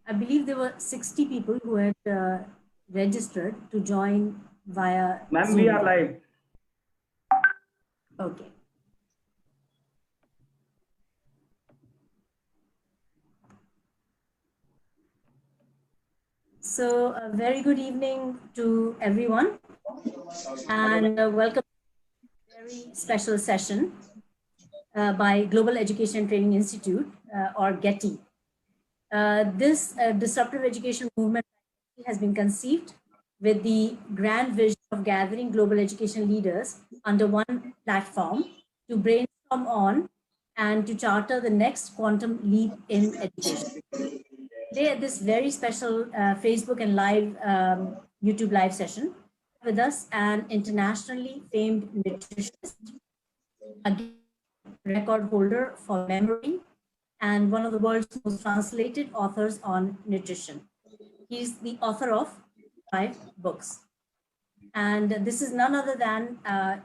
I believe there were 60 people who had registered to join via Ma'am, Zoom. we are live. Okay. So, a very good evening to everyone, and welcome to a very special session by Global Education Training Institute, or GETI. This disruptive education movement has been conceived with the grand vision of gathering global education leaders under one platform to brainstorm on and to charter the next quantum leap in education. Today, at this very special Facebook and live YouTube live session, with us an internationally famed nutritionist, a record holder for memory, and one of the world's most translated authors on nutrition. He's the author of 5 books. And this is none other than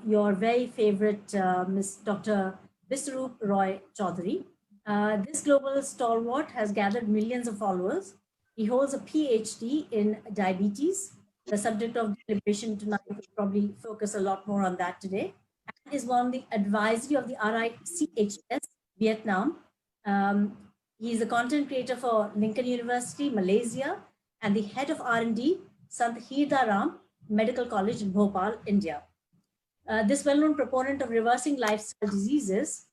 your very favorite Ms. Dr. Biswaroop Roy Chaudhary. This global stalwart has gathered millions of followers. He holds a PhD in diabetes. The subject of deliberation tonight will probably focus a lot more on that today. And is on the advisory of the RICHS Vietnam. He's a content creator for Lincoln University, Malaysia, and the head of R&D, Sant Hirdaram Medical College in Bhopal, India. This well-known proponent of reversing lifestyle diseases,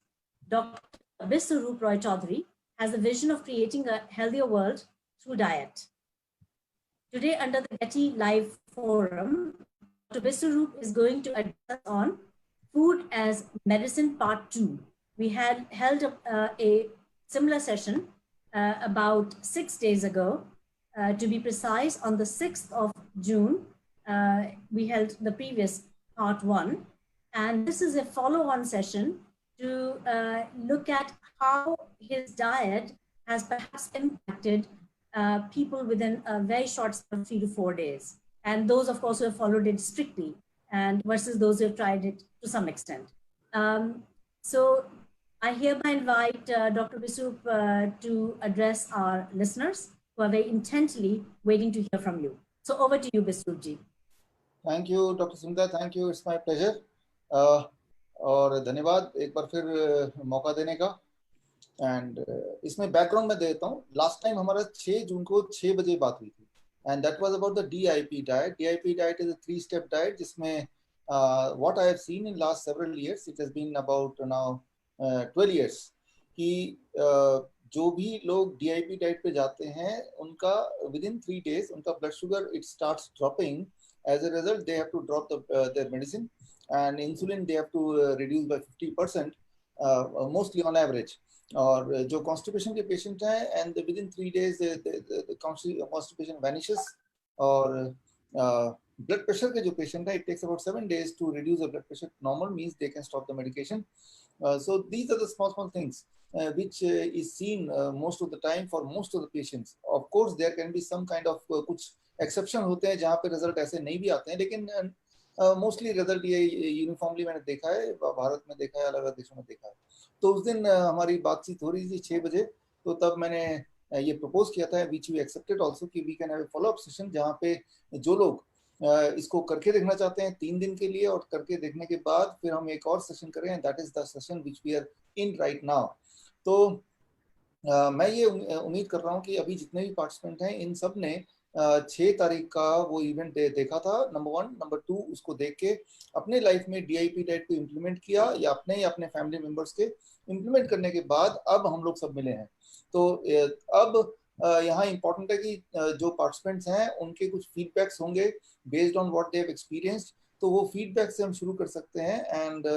Dr. Biswaroop Roy Chaudhary, has the vision of creating a healthier world through diet. Today, under the GETI Live Forum, Dr. Biswaroop is going to address on Food as Medicine Part 2. We had held a similar session about 6 days ago. To be precise, on the 6th of June, we held the previous part 1. And this is a follow-on session to look at how his diet has perhaps impacted people within a very short span of 3 to 4 days. And those, of course, who have followed it strictly, and versus those who have tried it to some extent. So I hereby invite Dr. Biswaroop to address our listeners who are very intently waiting to hear from you. So over to you, Biswaroop ji. Thank you, Dr. Sundar. Thank you. It's my pleasure. और धन्यवाद एक बार फिर मौका देने का. And इसमें background में देता हूँ. लास्ट टाइम हमारा 6 जून को 6 बजे बात हुई थी. And that was about the DIP diet. DIP diet is a 3-step diet जिसमें what I have seen in last several years, it has been about now 12 years, कि जो भी लोग DIP diet पे जाते हैं उनका within 3 days उनका blood sugar it starts dropping. As a result, they have to drop their medicine, and insulin they have to reduce by 50%, mostly on average. और जो constipation के patient हैं, and within 3 days the constipation vanishes. और blood pressure के जो patient है, it takes about 7 days to reduce the blood pressure. Normal means they can stop the medication. So these are the small things which is seen most of the time for most of the patients. Of course, there can be some kind of कुछ exception होते हैं जहाँ पे result ऐसे नहीं भी आते हैं, लेकिन मोस्टली रिजल्ट ये यूनिफॉर्मली मैंने देखा है, भारत में देखा है, अलग अलग देशों में देखा है. तो उस दिन हमारी बातचीत हो रही थी 6 बजे, तो तब मैंने ये प्रपोज किया था, विच वी एक्सेप्टेड ऑल्सो, कि we can have a follow up session जहाँ पे जो लोग इसको करके देखना चाहते हैं 3 दिन के लिए, और करके देखने के बाद फिर हम एक और सेशन करें, and that is the session which we are in right now. तो मैं ये उम्मीद कर रहा हूँ कि अभी जितने भी पार्टिसिपेंट हैं इन सब ने 6 तारीख का वो इवेंट देखा था, नंबर 1. नंबर 2, उसको देख के अपने लाइफ में DIP डाइट को इम्प्लीमेंट किया, या अपने या अपने फैमिली मेंबर्स के इम्प्लीमेंट करने के बाद अब हम लोग सब मिले हैं. तो अब यहाँ इम्पोर्टेंट है कि जो पार्टिसिपेंट्स हैं उनके कुछ फीडबैक्स होंगे based on what they have experienced. तो वो फीडबैक से हम शुरू कर सकते हैं. एंड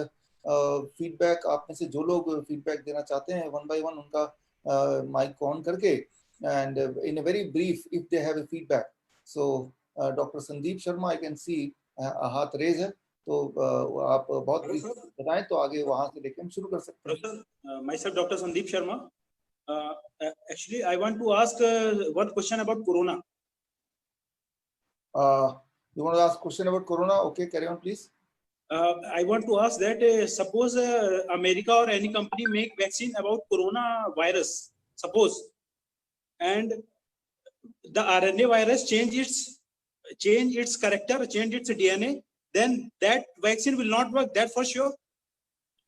फीडबैक आप में से जो लोग फीडबैक देना चाहते हैं, 1 by 1 उनका माइक को ऑन करके, and in a very brief if they have a feedback. So Dr. Sandeep Sharma, I can see हाथ रेज है, तो आप बहुत brief बताएं तो आगे वहां से लेके हम शुरू कर सकते हैं. Myself Dr. Sandeep Sharma. Actually I want to ask one question about corona. You want to ask question about corona? Okay, carry on please. I want to ask that suppose America or any company make vaccine about corona virus, suppose, and the RNA virus change its character, change its DNA, then that vaccine will not work. That for sure.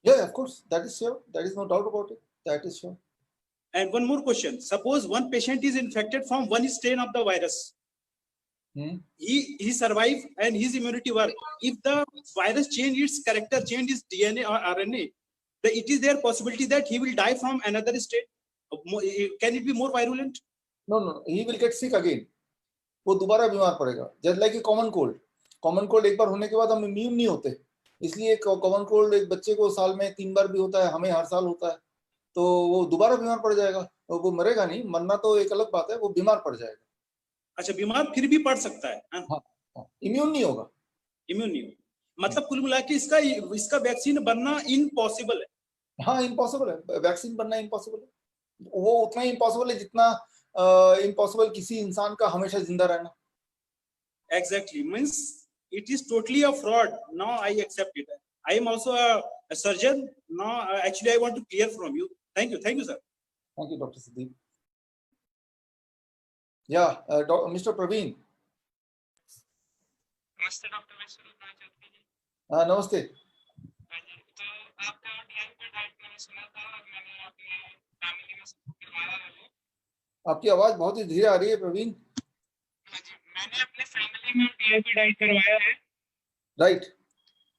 Yeah, of course, that is sure. There is no doubt about it. That is sure. And one more question. Suppose one patient is infected from one strain of the virus. He survive and his immunity work. If the virus change its character, change its DNA or RNA, then it is there possibility that he will die from another strain. Can it be more virulent? No, he will get sick again. वो दोबारा बीमार पड़ेगा. Just like a common cold. Common cold एक बार होने के बाद हम immune नहीं होते. इसलिए common cold एक बच्चे को साल में 3 बार भी होता है, हमें हर साल होता है. तो वो दोबारा बीमार पड़ जाएगा. वो मरेगा नहीं, मरना तो एक अलग बात है, वो बीमार पड़ जाएगा. अच्छा, बीमार फिर भी पड़ सकता है. हाँ, इम्यून नहीं होगा. इम्यून नहीं होगा. मतलब कुल मिला के इसका वैक्सीन बनना इम्पॉसिबल है. हाँ, इम्पॉसिबल है. वैक्सीन बनना इम्पॉसिबल है. वो उतना इम्पॉसिबल है जितना इम्पॉसिबल किसी इंसान का हमेशा जिंदा रहना. Exactly, means it is totally a fraud. Now I accept it. I am also a surgeon. Now actually I want to clear from you. Thank you, sir. Thank you, Dr. Siddiq. Yeah, Mr. Praveen. नमस्ते doctor, मैं शुरू करना चाहती हूँ. हाँ, नमस्ते. हाँ जी, तो आपका डीआईपी डाइट मैंने सुना था और मैंने अपने फैमिली में सबको करवाया है. आपकी आवाज बहुत ही धीरे आ रही है प्रवीण. हाँ जी, मैंने अपने फैमिली में डीआईपी डाइट करवाया है. राइट.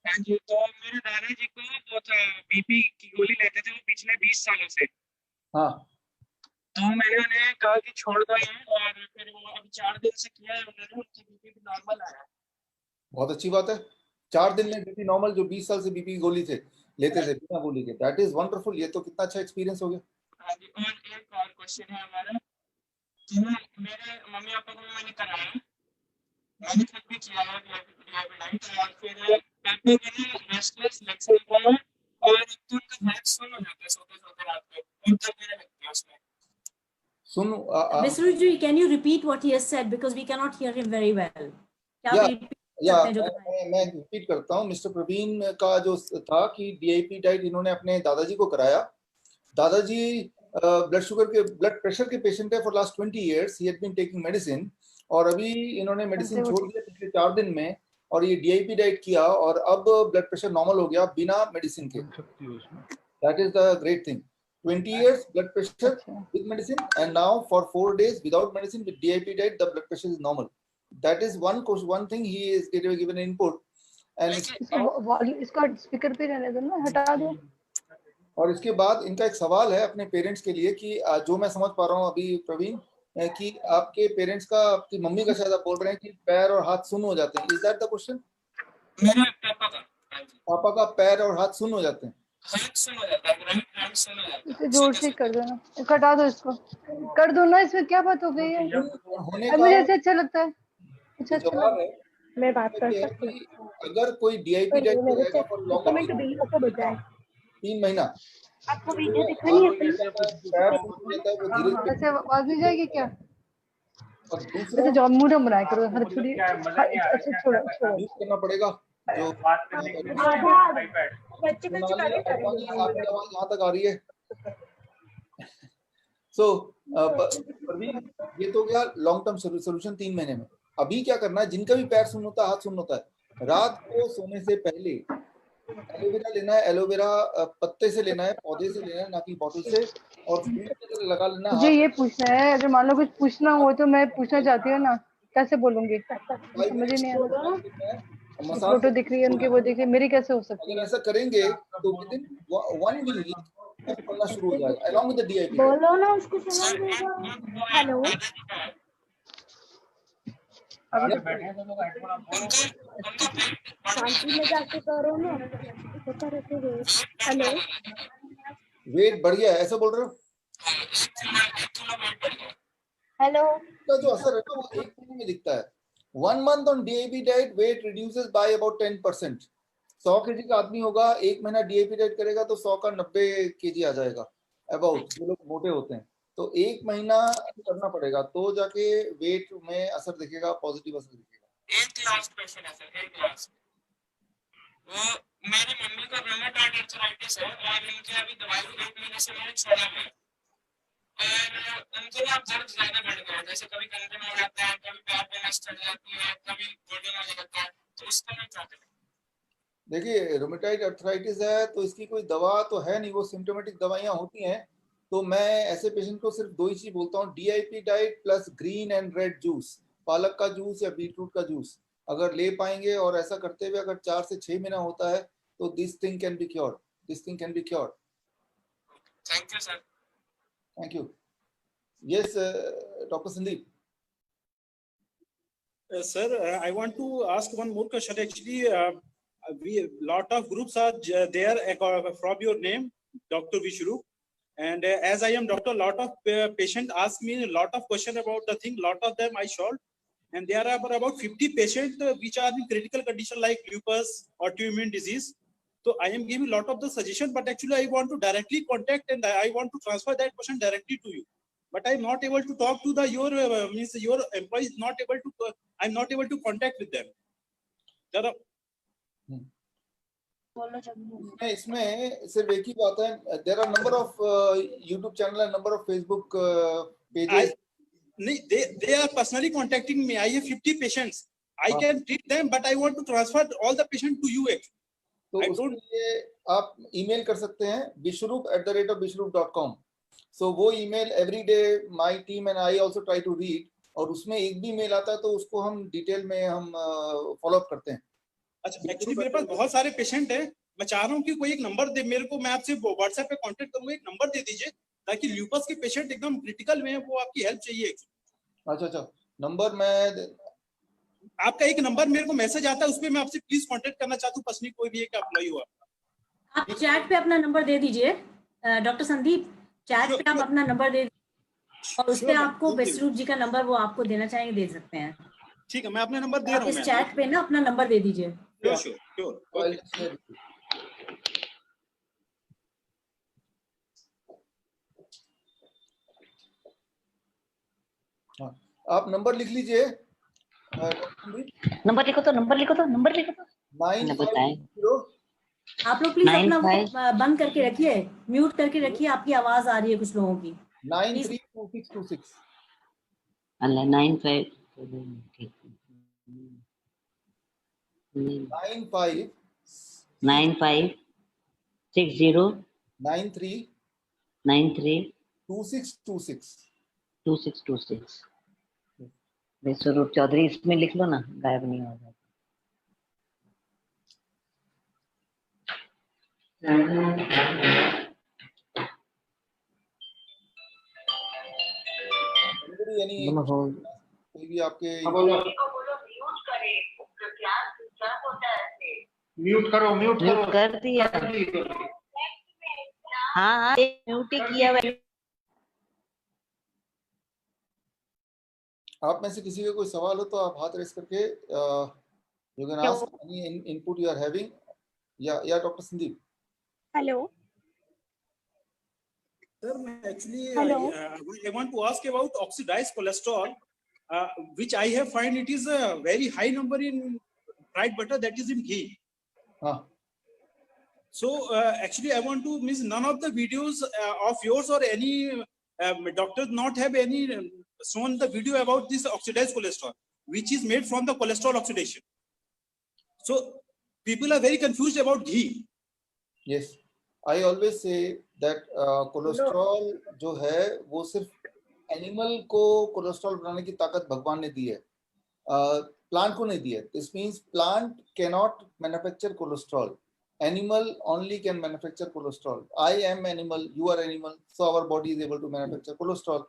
हाँ जी, तो मेरे दादाजी को वो था बीपी की गोली लेते थे वो पिछले 20 सालों से. हाँ. तो मैंने उन्हें कहा कि छोड़ दो ये, और फिर वो अभी 4 दिन से किया है उन्होंने, उनकी बीपी भी नॉर्मल आया. बहुत अच्छी बात है. 4 दिन में बीपी नॉर्मल, जो 20 साल से बीपी की गोली थे लेते थे बिना गोली के. That is wonderful. ये तो कितना अच्छा एक्सपीरियंस हो गया. हाँ जी, और एक और क्वेश्चन है हमारा कि मेरे मम्मी पापा को भी मैंने कराया, मैंने खुद भी किया है डीआईपी डाइट, और फिर पापा को ना रेस्टलेस लेग सिंड्रोम है और एक तो उनका हेड स्विम हो जाता है सोते रात को, और दर्द होने लगती है उसमें. सुन, Mr. Ruji, can you repeat what he has said because we cannot hear him very well? मैं रिपीट करता हूँ. मिस्टर प्रवीण का जो था कि डीआईपी डाइट इन्होंने अपने दादाजी को कराया. दादाजी ब्लड प्रेशर के पेशेंट है for last 20 years. He had been taking medicine, और अभी इन्होंने मेडिसिन छोड़ दिया पिछले 4 दिन में, और ये डीआईपी डाइट किया और अब ब्लड प्रेशर नॉर्मल हो गया बिना मेडिसिन के. That is the great thing. 20 years blood pressure with medicine, and now for 4 days without medicine with DIP diet the blood pressure is normal. That is one thing he is given input. And इसका speaker पे रहने दो ना, हटा दो. और इसके बाद इनका एक सवाल है अपने पेरेंट्स के लिए कि जो मैं समझ पा रहा हूँ अभी प्रवीण, कि आपके पेरेंट्स का, आपकी मम्मी का शायद आप बोल रहे हैं कि पैर और हाथ सुन्न हो जाते हैं. Is that the question? मेरे पापा का पैर और हाथ सुन्न हो जाते हैं. इसे जोर से कर दो ना, कटा दो इसको, कर दो ना. इसमें क्या बात हो गई है? मुझे ऐसे अच्छा लगता है. अच्छा जवाब है, मैं बात कर सकती हूँ. अगर कोई डीआईपी डाइट करेगा फॉर लॉन्ग 3 महीना, आपको वीडियो दिखानी है ऐसे आवाज नहीं जाएगी क्या? ऐसे जॉब मूड बनाया करो, हर छोड़ी अच्छा छोड़ो करना पड़ेगा. जो बच्चे को यहाँ तक आ रही है. सो प्रवीण, ये तो गया लॉन्ग टर्म सोल्यूशन 3 महीने में. अभी क्या करना है, जिनका भी पैर सुन्न होता है, हाथ सुन्न होता है, रात को सोने से पहले एलोवेरा लेना है. एलोवेरा पत्ते से लेना है, पौधे से लेना है, ना कि बॉटल से, और लगा लेना है. मुझे ये पूछना है, अगर मान लो कुछ पूछना हो तो मैं पूछना चाहती हूँ ना, कैसे बोलूंगी? मुझे नहीं आ रहा. फोटो दिख रही है उनकी, वो दिख रही है, मेरी कैसे हो सकती है? अगर ऐसा करेंगे तो विदिन 1 वीक पढ़ना शुरू हो जाएगा along with the DIP. बोलो ना, उसको सुना देगा. हेलो, शांति में जाके करो ना. हेलो, वेट बढ़ गया, ऐसा बोल रहे हो? हेलो, तो जो असर है ना वो 1 महीने में दिखता है. 1 month on DIP diet weight reduces by about 10%. 100 kg का आदमी होगा, 1 महीना DIP डाइट करेगा तो 100 का 90 kg आ जाएगा अबाउट. जो लोग मोटे होते हैं, तो 1 महीना करना पड़ेगा तो जाके वेट में असर दिखेगा, पॉजिटिव असर दिखेगा. एक लास्ट क्वेश्चन है सर, एक लास्ट. वो मेरी मम्मी को रूमेटॉइड आर्थराइटिस है और इनके अभी दवाई 1 महीने से मैंने छोड़ा है. और उनको ना दर्द ज्यादा बढ़ गया है, जैसे कभी कंधे में हो जाता है, कभी पैर में नस चढ़ जाती है, कभी गोडे में हो जाता है, तो उसका मैं क्या करूं? देखिए रोमेटाइड अर्थराइटिस है तो इसकी कोई दवा तो है नहीं, वो सिम्टोमेटिक दवाइयाँ होती हैं। तो मैं ऐसे पेशेंट को सिर्फ 2 ही चीज बोलता हूँ, DIP diet plus green and red juice, पालक का जूस या बीटरूट का जूस अगर ले पाएंगे और ऐसा करते हुए अगर 4 से 6 महीना होता है तो this thing can be cured, this thing can be cured. Thank you sir. Thank you. Yes doctor Sandeep. Sir, I want to ask one more question. Actually, we lot of groups are there from your name, Dr. Vishru, and as I am doctor, lot of patient ask me a lot of question about the thing. Lot of them I solved, and there are about 50 patients which are in critical condition like lupus, autoimmune disease. So I am giving lot of the suggestion, but actually I want to directly contact and I want to transfer that question directly to you. But I'm not able to talk to the your means your employee is not able to. I'm not able to contact with them. इसमें सिर्फ एक ही बात है, there are number of YouTube channel and number of Facebook pages. They are personally contacting me. I have 50 patients. I can treat them, but I want to transfer all the patients to you. तो उसके लिए आप email कर सकते हैं bishrup@bishrup.com। So वो email every day my team and I also try to read, और उसमें एक भी मेल आता है तो उसको हम डिटेल में हम फॉलो अप करते हैं। अच्छा, एक्चुअली मेरे पास बहुत सारे पेशेंट हैं, मैं चाह रहा हूँ कि कोई एक नंबर दे मेरे को, मैं आपसे व्हाट्सएप पे कांटेक्ट करूंगा, एक नंबर दे दीजिए ताकि ल्यूपस के पेशेंट एकदम क्रिटिकल में है, वो आपकी हेल्प चाहिए। अच्छा, नंबर मैं आपका एक नंबर मेरे को मैसेज आता है, उसपे मैं आपसे प्लीज कांटेक्ट करना चाहता हूँ, पर्सनली कोई भी एक एम्प्लॉई हो आप चैट पे अपना नंबर दे दीजिए डॉक्टर संदीप, चैट पे आप अपना नंबर दे और उस पे आपको विश्रुप जी का नंबर वो आपको देना चाहेंगे दे सकते हैं। ठीक है, मैं अपना नंबर दे रहा हूँ। इस चैट पे ना अपना नंबर दे दीजिए। श्योर। आप नंबर लिख लीजिए। नंबर लिखो तो 950। आप लोग प्लीज अपना बंद करके रखिए, म्यूट करके रखिए, आपकी आवाज आ रही है कुछ लोगों की। 932626 अल्लाह 95 60 93 2626 विश्वरूप चौधरी, इसमें लिख लो ना, गायब नहीं होगा। कोई भी आपके म्यूट कर दिया। हाँ म्यूट ही किया। आप में से किसी का कोई सवाल हो तो आप हाथ रेस करके you can ask any input you are having. Yeah doctor Sandeep. Hello Sir, actually, I want to ask about oxidized cholesterol, which I have find it is a very high number in fried butter, that is in ghee. So actually, I want to miss none of the videos of yours or any doctors not have any shown the video about this oxidized cholesterol, which is made from the cholesterol oxidation. So people are very confused about ghee. Yes, I always say that cholesterol जो है वो सिर्फ animal को cholesterol बनाने की ताकत भगवान ने दी है, प्लांट को नहीं दी है। This means plant can not manufacture cholesterol, animal only can manufacture cholesterol. I am animal, you are animal, so our body is able to manufacture cholesterol.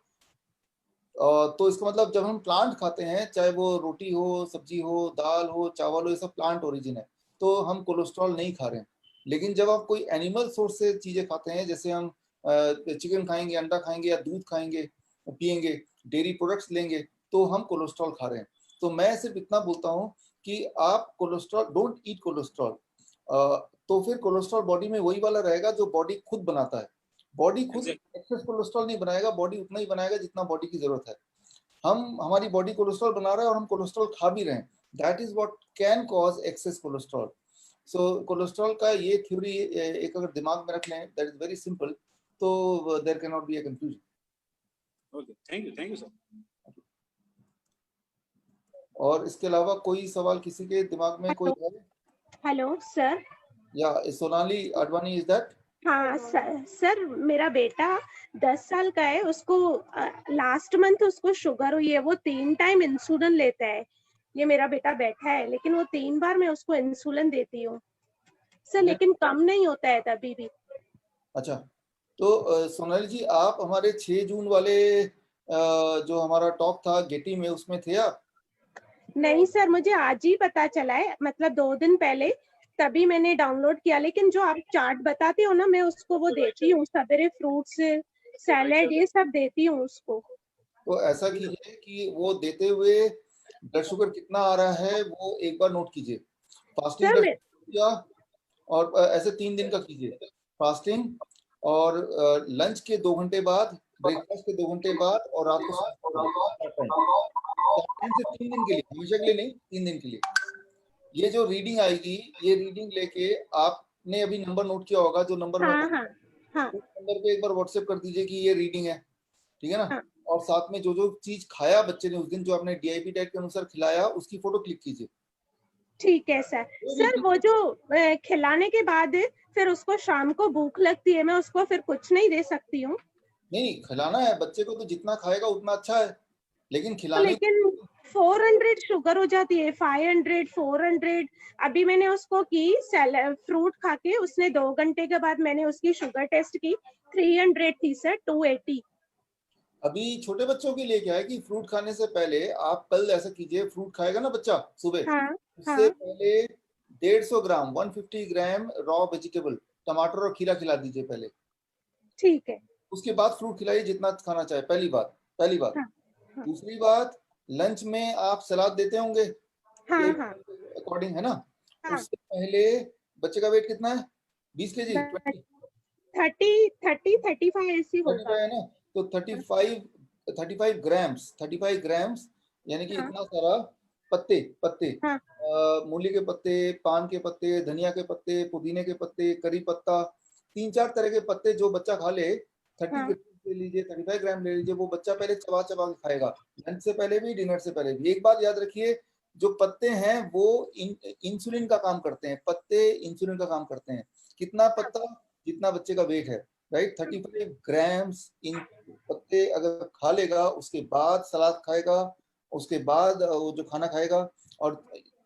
तो इसका मतलब जब हम प्लांट खाते हैं, चाहे वो रोटी हो, सब्जी हो, दाल हो, चावल हो, ये सब प्लांट ओरिजिन है, तो हम कोलेस्ट्रॉल नहीं खा रहे हैं। लेकिन जब आप कोई एनिमल सोर्स से चीजें खाते हैं, जैसे हम चिकन खाएंगे, अंडा खाएंगे या दूध खाएंगे, पिएंगे, डेयरी प्रोडक्ट्स लेंगे, तो हम कोलेस्ट्रॉल खा रहे हैं। तो मैं सिर्फ इतना बोलता हूँ कि आप कोलेस्ट्रॉल, डोंट ईट कोलेस्ट्रॉल। तो फिर कोलेस्ट्रॉल बॉडी में वही वाला रहेगा जो बॉडी खुद बनाता है। बॉडी खुद एक्सेस कोलेस्ट्रॉल नहीं बनाएगा, बॉडी उतना ही बनाएगा जितना बॉडी की जरूरत है। हमारी बॉडी कोलेस्ट्रॉल बना रहा है और हम कोलेस्ट्रॉल खा भी रहे हैं, that is what can cause excess cholesterol. So cholesterol का ये थ्योरी एक अगर दिमाग में रख लें, दैट इज वेरी सिंपल, तो there can not be a confusion. Okay, thank you sir. और इसके अलावा कोई सवाल किसी के दिमाग में कोई है? Hello sir. या सोनाली आडवाणी इज दैट? हाँ सर मेरा बेटा 10 साल का है, उसको लास्ट मंथ उसको शुगर हुई है, वो 3 टाइम इंसुलिन लेता है। ये मेरा बेटा बैठा है, लेकिन वो 3 बार मैं उसको इंसुलिन देती हूँ सर, लेकिन कम नहीं होता है तभी भी। अच्छा, तो सोनाली जी आप हमारे 6 जून वाले जो हमारा टॉक था गेटी में, उसमें थे आप? नहीं सर, मुझे आज ही पता चला है, मतलब 2 दिन पहले, तभी मैंने डाउनलोड किया। लेकिन जो आप चार्ट बताते हो ना, मैं उसको वो देती हूँ सवेरे, फ्रूट्स सैलेड ये सब देती हूँ उसको। तो ऐसा कीजिए कि वो देते हुए ब्लड शुगर कितना आ रहा है वो एक बार नोट कीजिए। फास्टिंग सर किया और ऐसे 3 दिन का कीजिए फास्टिंग, और लंच के 2 घंटे बाद, ब्रेकफास्ट के 2 घंटे बाद, और रात को 3 दिन के लिए, हमेशा के लिए नहीं, 3 दिन के लिए। ये जो रीडिंग आएगी, ये रीडिंग लेके आपने अभी नंबर नोट किया होगा, जो नंबर हाँ, उस नंबर पे एक बार व्हाट्सएप कर दीजिए कि ये रीडिंग है, ठीक है ना? हाँ। और साथ में जो जो चीज खाया बच्चे ने उस दिन, जो आपने डीआईपी डाइट के अनुसार खिलाया, उसकी फोटो क्लिक कीजिए। ठीक है सर। सर वो जो खिलाने के बाद फिर उसको शाम को भूख लगती है, मैं उसको फिर कुछ नहीं दे सकती हूँ? नहीं, खिलाना है बच्चे को, तो जितना खाएगा उतना अच्छा है, लेकिन खिलाने लेकिन 400 शुगर हो जाती है, 500 400। अभी मैंने उसको की फ्रूट खा के, उसने 2 घंटे के बाद मैंने उसकी शुगर टेस्ट की, 300 थी सर, 280। अभी छोटे बच्चों के लिए क्या है कि फ्रूट खाने से पहले आप कल ऐसा कीजिए, फ्रूट खाएगा ना बच्चा सुबह, हाँ, उससे पहले 150 ग्राम 150 ग्राम रॉ वेजिटेबल, टमाटर और खीरा खिला दीजिए पहले। ठीक है। उसके बाद फ्रूट खिलाइए जितना खाना चाहे, पहली बात। हाँ। दूसरी बात, लंच में आप सलाद देते होंगे हाँ, अकॉर्डिंग, है ना? हाँ। उससे पहले बच्चे का वेट कितना है? 20 केजी, 30 35 ऐसी होगा, है ना? तो 35 ग्राम्स, यानी कि इतना सारा पत्ते, हाँ। मूली के पत्ते, पान के पत्ते, धनिया के पत्ते, पुदीने के पत्ते, करी पत्ता, 3-4 तरह के पत्ते जो बच्चा खा ले, 30 ले लीजिए, 35 ग्राम ले लीजिए, वो बच्चा पहले चबा चबा के खाएगा, लंच से पहले भी, डिनर से पहले भी। एक बात याद रखिए, जो पत्ते हैं वो इंसुलिन का काम करते हैं, पत्ते इंसुलिन का काम करते हैं। कितना पत्ता? जितना बच्चे का वेट है, राइट? 35 ग्राम्स इन पत्ते अगर खा लेगा, उसके बाद सलाद खाएगा, उसके बाद वो जो खाना खाएगा, और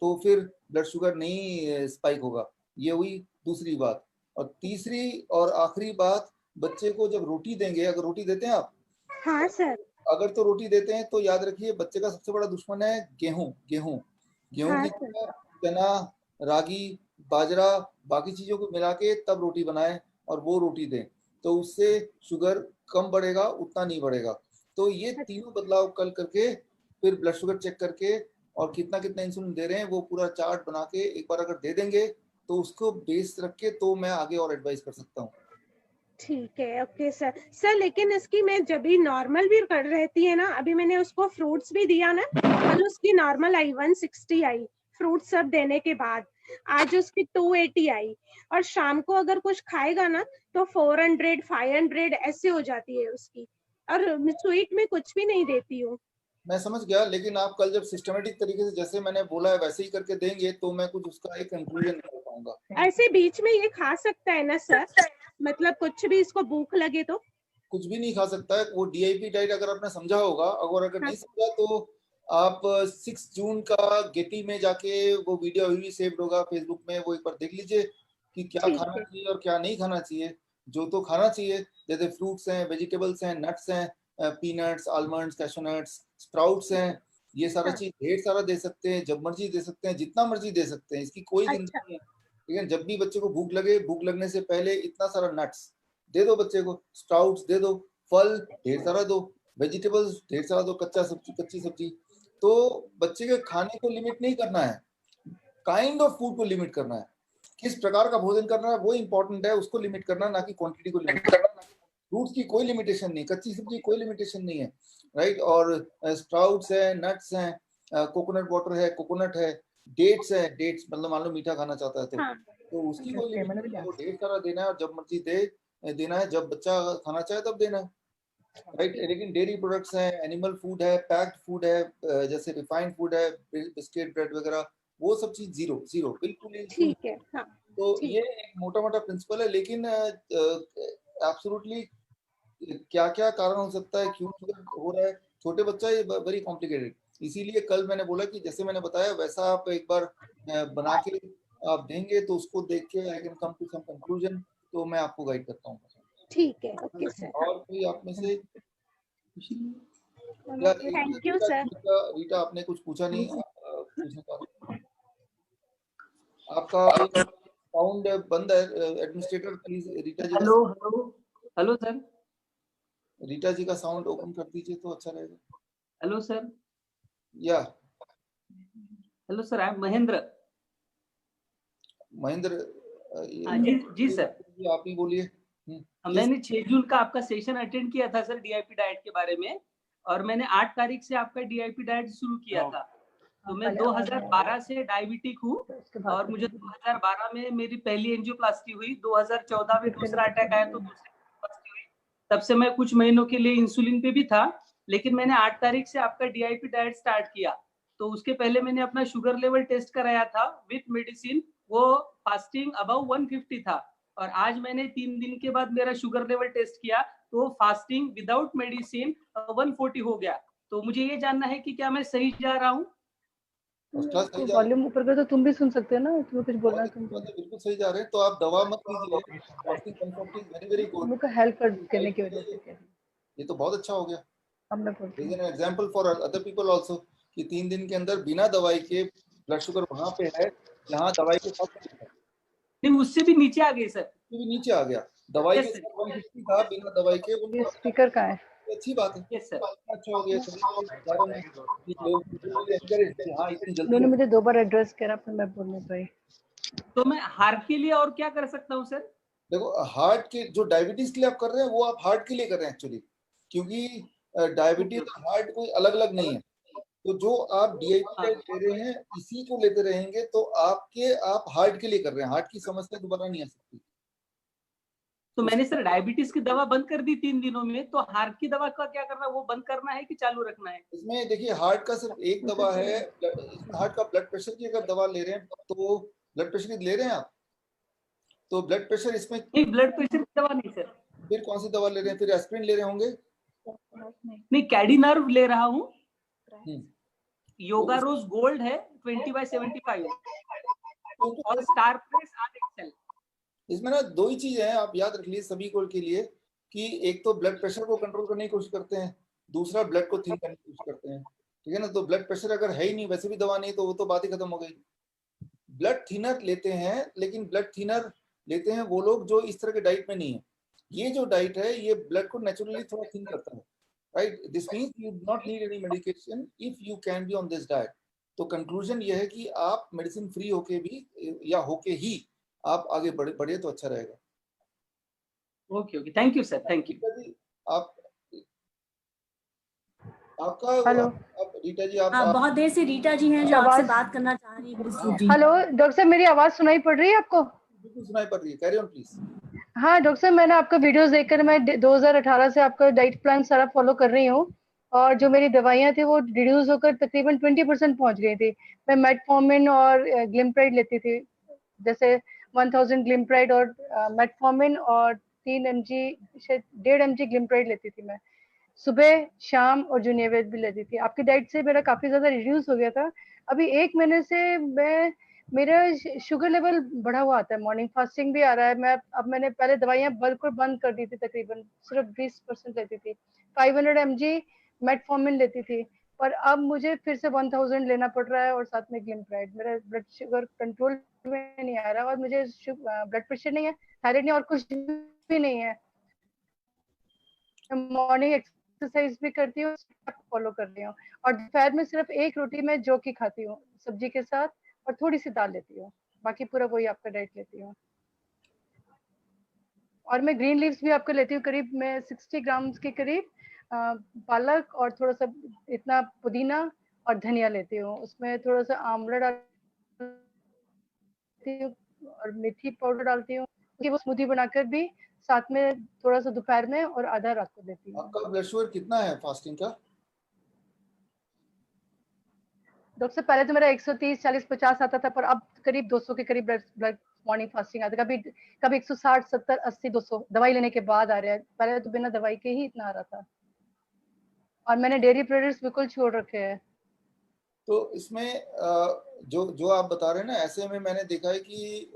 तो फिर ब्लड शुगर नहीं स्पाइक होगा। ये हुई दूसरी बात। और तीसरी और आखिरी बात, बच्चे को जब रोटी देंगे, अगर रोटी देते हैं आप? हाँ सर। अगर तो रोटी देते हैं तो याद रखिए, बच्चे का सबसे बड़ा दुश्मन है गेहूं की जगह चना, रागी, बाजरा, बाकी चीजों को मिला के तब रोटी बनाएं और वो रोटी दें, तो उससे शुगर कम बढ़ेगा, उतना नहीं बढ़ेगा। तो ये तीनों बदलाव कल करके, फिर ब्लड शुगर चेक करके, और कितना कितना इंसुलिन दे रहे हैं वो पूरा चार्ट बना के एक बार अगर दे देंगे, तो उसको बेस रख के तो मैं आगे और एडवाइस कर सकता हूँ। ठीक है, ओके सर। लेकिन इसकी मैं जब भी नॉर्मल भी कर रहती है ना, अभी मैंने उसको फ्रूट्स भी दिया ना, कल उसकी नॉर्मल आई 160 आई फ्रूट सब देने के बाद, आज उसकी 280 आई, और शाम को अगर कुछ खाएगा ना तो 400 500 ऐसे हो जाती है उसकी। और स्वीट में कुछ भी नहीं देती हूँ। मैं समझ गया, लेकिन आप कल जब सिस्टमेटिक तरीके से जैसे मैंने बोला है वैसे ही करके देंगे, तो मैं कुछ उसका एक कंक्लूजन निकाल पाऊंगा। ऐसे बीच में ये खा सकता है ना सर? मतलब कुछ भी इसको भूख लगे तो? कुछ भी नहीं खा सकता है वो। डीआईपी डाइट अगर आपने समझा होगा, अगर नहीं समझा तो आप 6 जून का गेटी में जाके वो वीडियो अभी भी सेव्ड होगा फेसबुक में, वो एक बार देख लीजिए कि क्या खाना चाहिए और क्या नहीं खाना चाहिए। जो तो खाना चाहिए, जैसे फ्रूट्स हैं, वेजिटेबल्स हैं, नट्स हैं, पीनट्स, आलमंड्स, कैशोनट्स, स्प्राउट्स हैं, ये सारा चीज ढेर सारा दे सकते हैं, जब मर्जी दे सकते हैं, जितना मर्जी दे सकते हैं, इसकी कोई गिनती नहीं है। लेकिन जब भी बच्चे को भूख लगे, भूख लगने से पहले इतना सारा नट्स दे दो बच्चे को, स्प्राउट्स दे दो, फल ढेर सारा दो, वेजिटेबल्स ढेर सारा दो, कच्ची सब्जी। तो बच्चे के खाने को लिमिट नहीं करना है, काइंड ऑफ फूड को लिमिट करना है, किस प्रकार का भोजन करना है वो इंपॉर्टेंट है, उसको लिमिट करना, ना कि क्वांटिटी को लिमिट करना। फ्रूट्स की कोई लिमिटेशन नहीं, कच्ची सब्जी कोई लिमिटेशन नहीं है, राइट? और स्प्राउट्स है, नट्स हैं, कोकोनट वाटर है, कोकोनट है, डेट्स है, डेट्स मतलब मान लो मीठा खाना चाहता है तो उसकी कोई लिमिट नहीं है, वो ढेर सारा देना है, और जब मर्जी देना है, जब बच्चा खाना चाहे तब देना है। राइट। लेकिन डेयरी प्रोडक्ट्स हैं, एनिमल फूड है, पैक्ड फूड है, जैसे रिफाइंड फूड है, बिस्किट, ब्रेड वगैरह, वो सब चीज जीरो जीरो, बिल्कुल ही ठीक है। हाँ, तो ठीक। ये एक मोटा मोटा प्रिंसिपल है। लेकिन एब्सोल्युटली क्या क्या कारण हो सकता है, क्यों शुगर हो रहा है, छोटे बच्चा, ये वेरी कॉम्प्लिकेटेड। इसीलिए कल मैंने बोला कि जैसे मैंने बताया वैसा आप एक बार बना के आप देंगे तो उसको देख के I can come to some conclusion, तो मैं आपको गाइड करता हूँ। ठीक है, ओके सर। और कोई आप में से थैंक यू सर। रीटा आपने कुछ पूछा नहीं, पूछना चाह रहे? आपका साउंड बंद है, administrator please Rita ji. Hello hello hello sir. Rita ji का साउंड ओपन कर दीजिए तो अच्छा रहेगा। Hello sir. Yeah hello sir, I am Mahendra. Mahendra ji sir, आप ही बोलिए। मैंने 6 जून का आपका सेशन अटेंड किया था सर डीआईपी डाइट के बारे में, और मैंने 8 तारीख से आपका डीआईपी डाइट शुरू किया था। तो मैं 2012 से डायबिटिक हूँ, और मुझे 2012 में मेरी पहली एंजियोप्लास्टी हुई, 2014 में दूसरा अटैक आया तो दूसरी एंजियोप्लास्टी हुई। तब से मैं कुछ महीनों के लिए इंसुलिन पे भी था, लेकिन मैंने 8 तारीख से आपका डीआईपी डाइट स्टार्ट किया। तो उसके पहले मैंने अपना शुगर लेवल टेस्ट कराया था विथ मेडिसिन, वो फास्टिंग अबव 150 था, और आज मैंने 3 दिन के बाद मेरा शुगर लेवल टेस्ट किया तो फास्टिंग विदाउट मेडिसिन 140 हो गया। तो मुझे ये जानना है कि क्या मैं सही जा रहा हूँ? वॉल्यूम ऊपर कर तो तुम भी सुन सकते हो ना, तुम्हें कुछ बोलना है तुम बिल्कुल सही जा रहे हैं। तो आप दवा मत लीजिए, fasting comforting very very good, मुझे हेल्प करने की वजह से। ये तो बहुत अच्छा हो गया। अब मैं बोलती हूँ, an example for other people also कि 3 दिन के अंदर बिना दवाई के ब्लड शुगर वहां पे है, यहाँ दवाई के साथ नहीं, उससे भी नीचे आ गई सर, भी नीचे आ गया। दवाई के साथ 150 था, बिना दवाई के ये स्पीकर का है। अच्छी बात है। Yes sir. अच्छा हो गया कि लोग हाँ इतनी जल्दी उन्होंने मुझे 2 बार एड्रेस करा, फिर मैं बोलने पाई। तो मैं हार्ट के लिए और क्या कर सकता हूँ सर? देखो, हार्ट के जो डायबिटीज के लिए आप कर रहे हैं वो आप हार्ट के लिए कर रहे हैं एक्चुअली, क्योंकि डायबिटीज और हार्ट कोई अलग अलग नहीं है। तो जो आप डीआईपी ले रहे हैं इसी को लेते रहेंगे तो आप हार्ट के लिए कर रहे हैं, हार्ट की समस्या दोबारा नहीं आ सकती। तो मैंने सर डायबिटीज की दवा बंद कर दी 3 दिनों में, तो हार्ट की दवा का क्या करना है, वो बंद करना है कि चालू रखना है? इसमें देखिए, हार्ट का सिर्फ एक दवा है, इसमें हार्ट का ब्लड प्रेशर की अगर दवा ले रहे हैं तो ब्लड प्रेशर की ले रहे हैं आप, तो ब्लड प्रेशर इसमें नहीं, ब्लड प्रेशर की दवा नहीं सर। फिर कौन सी दवा ले रहे हैं? फिर एस्पिरिन ले रहे होंगे? नहीं, कैडिनर्व ले रहा हूँ, योगा रोज गोल्ड है 20/75 और स्टार प्रेस RXL। इसमें ना 2 ही चीजें हैं, आप याद रख लीजिए सभी को के लिए, कि एक तो ब्लड प्रेशर को कंट्रोल करने की कोशिश करते हैं, दूसरा ब्लड को थिन करने की कोशिश करते हैं, ठीक है ना। तो ब्लड प्रेशर अगर है ही नहीं, वैसे भी दवा नहीं, तो वो तो बात ही खत्म हो गई। ब्लड थिनर लेते हैं, लेकिन ब्लड थिनर लेते हैं वो लोग जो इस तरह के डाइट में नहीं है। ये जो डाइट है ये ब्लड को नेचुरली थोड़ा थिन करता है, right. This means you do not need any medication if you can be on this diet. तो कंक्लूजन ये है कि आप मेडिसिन फ्री होके भी या होके ही आप आगे बढ़े तो अच्छा रहेगा। Okay okay, thank you sir, thank you. आप आपका हेलो रीटा जी, आप बहुत देर से रीटा जी हैं जो आपसे बात करना चाह रही है। हेलो डॉक्टर साहब, मेरी आवाज सुनाई पड़ रही है आपको? बिल्कुल सुनाई पड़ रही है, कैरी ऑन प्लीज। हाँ डॉक्टर साहब, मैंने आपका वीडियोस देखकर मैं 2018 से आपका डाइट प्लान सारा फॉलो कर रही हूँ, और जो मेरी दवाइयाँ थी वो रिड्यूस होकर तकरीबन 20% पहुंच गई थी। मैं मेटफॉर्मिन और ग्लिम्प्राइड लेती थी, जैसे 1000 ग्लिम्प्राइड और मेटफॉर्मिन, और 3 mg 1.5 mg ग्लिम्प्राइड लेती थी मैं सुबह शाम, और जूनियावेद भी लेती थी। आपकी डाइट से मेरा काफी ज्यादा रिड्यूस हो गया था। अभी 1 महीने से मेरा शुगर लेवल बढ़ा हुआ आता है, मॉर्निंग फास्टिंग भी आ रहा है। मैंने पहले दवाइयाँ बिल्कुल बंद कर दी थी, तकरीबन सिर्फ 20% लेती थी, 500 mg मेटफॉर्मिन लेती थी, पर अब मुझे फिर से 1000 लेना पड़ रहा है, और साथ में ग्लिम्प्राइड। मेरा ब्लड शुगर कंट्रोल में नहीं आ रहा, और मुझे ब्लड प्रेशर नहीं है, थायराइड नहीं, और कुछ भी नहीं है। मॉर्निंग एक्सरसाइज भी करती हूँ, फॉलो कर रही हूँ, और दोपहर में सिर्फ 1 रोटी मैं जौ की खाती हूँ सब्जी के साथ, और थोड़ी सी दाल लेती हूँ, बाकी पूरा वही आपका डाइट लेती हूँ। और मैं ग्रीन लीव्स भी आपको लेती हूँ, करीब मैं 60 ग्राम के करीब पालक, और थोड़ा सा इतना पुदीना और धनिया लेती हूँ, उसमें थोड़ा सा आंवला डालती हूँ और मेथी पाउडर डालती हूँ, वो स्मूदी बनाकर भी साथ में थोड़ा सा दोपहर में और आधा रात को देती हूँ। आपका ब्लड शुगर कितना है फास्टिंग का? डॉक्टर साहब पहले तो मेरा 130, 40, 50 आता था, पर अब करीब 200 के करीब ब्लड मॉर्निंग फास्टिंग आता है। कभी 160, 70, 80, 200 दवाई लेने के बाद आ रहा है। पहले तो बिना दवाई के ही इतना आ रहा था, और मैंने डेयरी प्रोडक्ट्स बिल्कुल छोड़ रखे हैं। तो इसमें जो आप बता रहे हैं ना, ऐसे में मैंने देखा है कि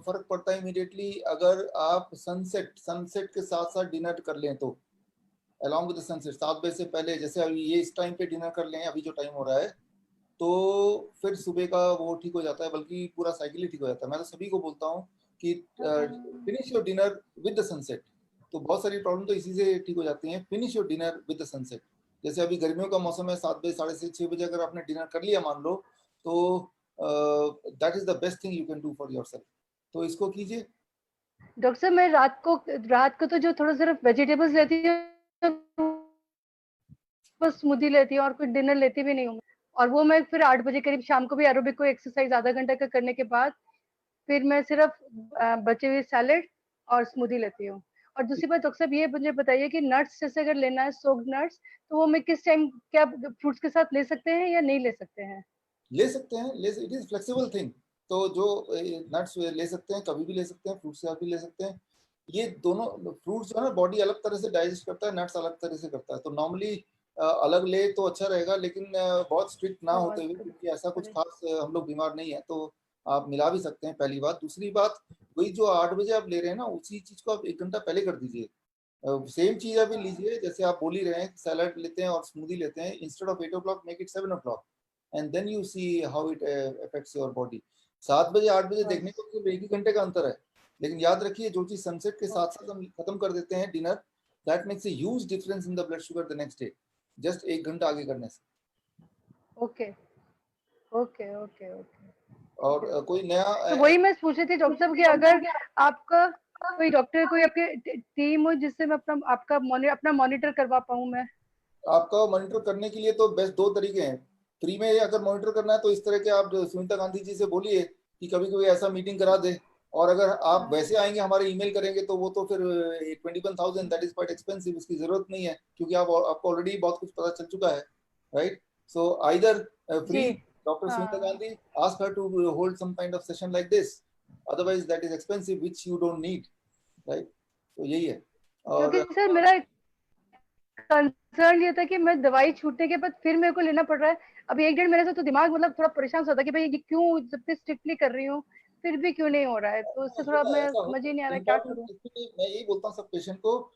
फर्क पड़ता है इमीडिएटली अगर आप सनसेट के साथ साथ डिनर कर लें तो, अलॉन्ग विद द सनसेट 7 बजे से पहले, जैसे अभी ये इस टाइम पे डिनर कर लें, अभी जो टाइम हो रहा है, तो फिर सुबह का वो ठीक हो जाता है, बल्कि पूरा साइकिल ही ठीक हो जाता है। मैं तो सभी को बोलता हूँ कि finish your dinner with the sunset. तो बहुत सारी प्रॉब्लम तो इसी से ठीक हो जाती हैं। Finish your dinner with the sunset. जैसे अभी गर्मियों का मौसम है, 7 बजे, 6:30, 6 बजे अगर आपने डिनर कर लिया मान लो, तो that is the best thing you can do for yourself. तो इसको कीजिए। डॉक्टर साहब मैं रात को तो जो थोड़ा सिर्फ वेजिटेबल्स लेती हूँ, बस स्मूदी लेती हूँ और कुछ डिनर लेती भी नहीं हूँ। और वो मैं फिर 8 बजे करीब शाम को भी एरोबिक को एक्सरसाइज आधा घंटा का करने के बाद फिर मैं सिर्फ बचे हुए सैलेड और स्मूदी लेती हूँ। और दूसरी बात डॉक्टर साहब ये मुझे बताइए कि नट्स जैसे अगर लेना है, सोक्ड नट्स, तो वो मैं किस टाइम, क्या फ्रूट्स के साथ ले सकते हैं या नहीं ले सकते हैं? ले सकते हैं, इट इज फ्लेक्सिबल थिंग। तो जो नट्स ले सकते हैं, कभी भी ले सकते हैं, फ्रूट्स के साथ भी ले सकते हैं। ये दोनों फ्रूट्स जो है ना, बॉडी अलग तरह से डाइजेस्ट करता है, नट्स अलग तरह से करता है। तो नॉर्मली अलग ले तो अच्छा रहेगा, लेकिन बहुत स्ट्रिक्ट ना होते हुए, क्योंकि ऐसा कुछ खास हम लोग बीमार नहीं है, तो आप मिला भी सकते हैं, पहली बात। दूसरी बात, वही जो 8 बजे आप ले रहे हैं ना, उसी चीज को आप 1 घंटा पहले कर दीजिए। सेम चीज अभी लीजिए, जैसे आप बोल ही रहे हैं, सैलड लेते हैं और स्मूदी लेते हैं, instead of 8 o'clock make it 7 o'clock and then you see how it affects your body. 7 बजे 8 बजे देखने को सिर्फ 1 ही घंटे का अंतर है, लेकिन याद रखिए जो चीज सनसेट के साथ साथ हम खत्म कर देते हैं dinner, that makes a huge difference in the blood sugar the next day, just 1 घंटा आगे करने से। Okay okay okay okay. और कोई नया तो वही मैं पूछ रही थी डॉक्टर साहब कि अगर आपका कोई डॉक्टर, कोई आपके टीम हो जिससे मैं अपना मॉनिटर करवा पाऊँ मैं? आपका मॉनिटर करने के लिए तो बेस्ट 2 तरीके हैं। फ्री में अगर मॉनिटर करना है तो इस तरह के आप सुनीता गांधी जी से बोलिए कि कभी कभी ऐसा मीटिंग करा दे, और अगर आप वैसे आएंगे हमारे ईमेल करेंगे तो वो तो फिर 21,000 दैट इज क्वाइट एक्सपेंसिव, उसकी जरूरत नहीं है, क्योंकि आपको ऑलरेडी बहुत कुछ पता चल चुका है, right? So either free Dr. Sunita Gandhi, ask her to hold some kind of session like this. Otherwise, that is expensive, which you don't need, right? तो यही है। और क्योंकि सर मेरा कंसर्न ये था कि मैं दवाई छूटने के बाद फिर मेरे को लेना पड़ रहा है। अभी 1-1.5 महीने से तो दिमाग मतलब थोड़ा परेशान होता है कि भाई ये क्यों जब स्ट्रिक्टली कर रही हूँ फिर भी क्यों नहीं हो रहा है, तो उससे थोड़ा मैं समझ ही नहीं आ रहा क्या करूँ। मैं यही बोलता हूँ सब पेशेंट को,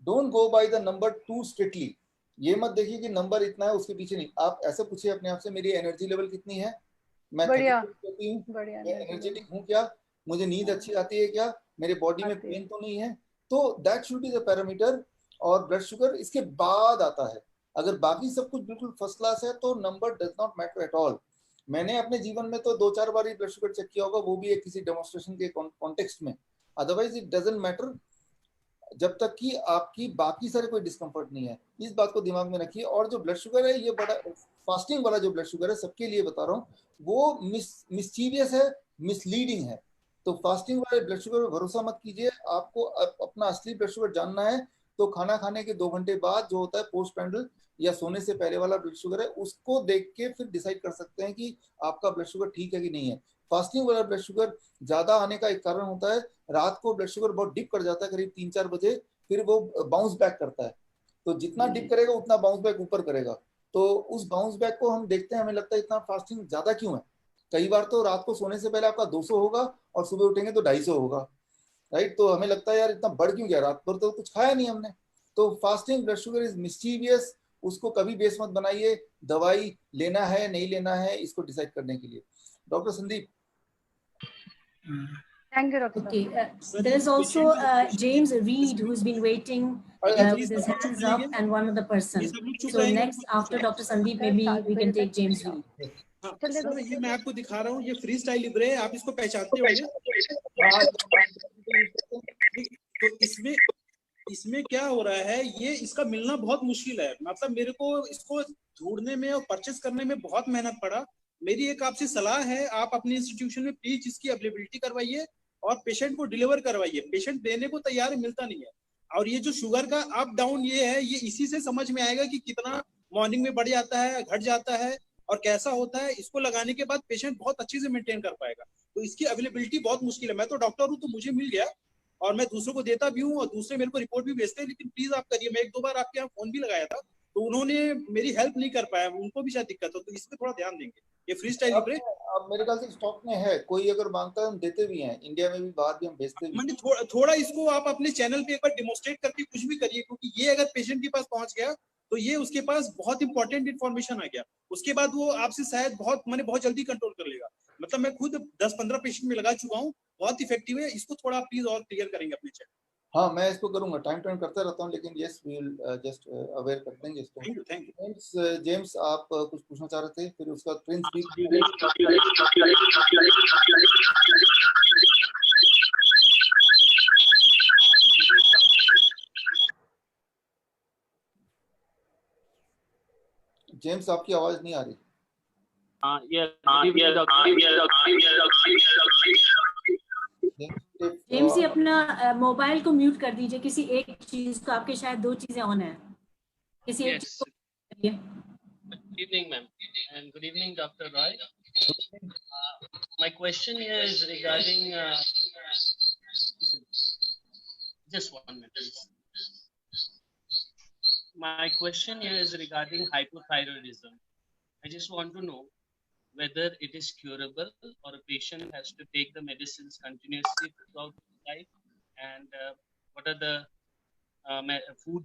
don't go by the number two strictly. ये मत देखिए कि नंबर इतना है उसके पीछे नहीं, आप ऐसे पूछिए अपने आप से, मेरी एनर्जी लेवल कितनी है, मैं एनर्जेटिक हूँ क्या, मुझे नींद अच्छी आती है क्या, मेरे बॉडी में पेन तो नहीं है, तो that should be the parameter. और ब्लड शुगर इसके बाद आता है। अगर बाकी सब कुछ बिल्कुल फर्स्ट क्लास है तो number does not matter at all. मैंने अपने जीवन में तो 2-4 बार ही ब्लड शुगर चेक किया होगा, वो भी एक किसी डेमोन्स्ट्रेशन के कॉन्टेक्स्ट में, अदरवाइज इट डजंट मैटर जब तक कि आपकी बाकी सारे कोई डिस्कम्फर्ट नहीं है। इस बात को दिमाग में रखिए। और जो ब्लड शुगर है, ये बड़ा फास्टिंग वाला जो ब्लड शुगर है, सबके लिए बता रहा हूँ, वो मिसचीवियस है, मिसलीडिंग है। तो फास्टिंग वाले ब्लड शुगर पर भरोसा मत कीजिए। आपको अपना असली ब्लड शुगर जानना है तो खाना खाने के 2 घंटे बाद जो होता है पोस्ट पैंडल या सोने से पहले वाला ब्लड शुगर है, उसको देख के फिर डिसाइड कर सकते हैं कि आपका ब्लड शुगर ठीक है कि नहीं है। फास्टिंग वाला ब्लड शुगर ज्यादा आने का एक कारण होता है, रात को ब्लड शुगर बहुत डिप कर जाता है करीब 3-4 बजे, फिर वो बाउंस बैक करता है। तो जितना डिप करेगा उतना बाउंस बैक ऊपर करेगा। तो उस बाउंस बैक को हम देखते हैं, हमें लगता है इतना फास्टिंग ज्यादा क्यों है। कई बार तो रात को सोने से पहले आपका 200 होगा और सुबह उठेंगे तो 250 होगा, राइट? तो हमें लगता है यार इतना बढ़ क्यों गया, रात भर तो कुछ खाया नहीं हमने। तो fasting blood sugar is mischievous, उसको कभी बेस मत बनाइए। दवाई लेना है नहीं लेना है इसको डिसाइड करने के लिए। Doctor Sandeep. Thank you, Doctor. Okay, there is also James Reed who's been waiting with his hands up and one other person. So next, after Dr. Sandeep, maybe we can take James Reed. Sir ये मैं आपको दिखा रहा हूँ, ये free style Libre है, आप इसको पहचानते होंगे। तो इसमें क्या हो रहा है, ये इसका मिलना बहुत मुश्किल है। मतलब मेरे को इसको ढूंढने में और परचेस करने में बहुत मेहनत पड़ा। मेरी एक आपसे सलाह है, आप अपने इंस्टीट्यूशन में प्लीज इसकी अवेलेबिलिटी करवाइए और पेशेंट को डिलीवर करवाइए। पेशेंट देने को तैयार है, मिलता नहीं है। और ये जो शुगर का अप डाउन ये है, ये इसी से समझ में आएगा कि कितना मॉर्निंग में बढ़ जाता है, घट जाता है और कैसा होता है। इसको लगाने के बाद पेशेंट बहुत अच्छे से मेंटेन कर पाएगा। तो इसकी अवेलेबिलिटी बहुत मुश्किल है। मैं तो डॉक्टर हूँ तो मुझे मिल गया और मैं दूसरों को देता भी हूँ और दूसरे मेरे को रिपोर्ट भी भेजते हैं, लेकिन प्लीज आप करिए। मैं 1-2 बार आपके यहाँ फोन भी लगाया था तो उन्होंने मेरी हेल्प नहीं कर पाया, उनको भी शायद दिक्कत हो, तो इस पे थोड़ा ध्यान देंगे। ये फ्री स्टाइल लिब्रे अब मेरे ख्याल से स्टॉक में है, कोई अगर मांगता है हम देते भी हैं, इंडिया में भी, बाहर भी हम भेजते भी मैंने थोड़ा इसको आप अपने चैनल पे एक बार डिमोस्ट्रेट करके कुछ भी करिए, क्योंकि ये अगर पेशेंट के पास पहुंच गया तो ये उसके पास बहुत इंपॉर्टेंट इन्फॉर्मेशन आ गया। उसके बाद वो आपसे शायद बहुत जल्दी कंट्रोल कर लेगा। मतलब मैं खुद 10-15 पेशेंट में लगा चुका हूँ, बहुत इफेक्टिव है। इसको थोड़ा प्लीज और क्लियर करेंगे अपने चैनल। हाँ, मैं इसको करूंगा, टाइम करता रहता हूँ, लेकिन yes we will just aware कर देंगे इसको। Thank you. जेम्स आप कुछ पूछना चाह रहे थे, फिर उसका प्रिंस भी। जेम्स आपकी आवाज नहीं आ रही। जेम्स जी अपना मोबाइल को म्यूट कर दीजिए, किसी एक चीज को, आपके शायद 2 चीजें ऑन है, किसी एक चीज को करिए। Good evening, ma'am, and good evening, Dr. Roy. My question here is regarding just 1 minute, please. My question here is regarding hypothyroidism. I just want to know whether it is curable or a patient has to take the medicines continuously throughout life, and what are the food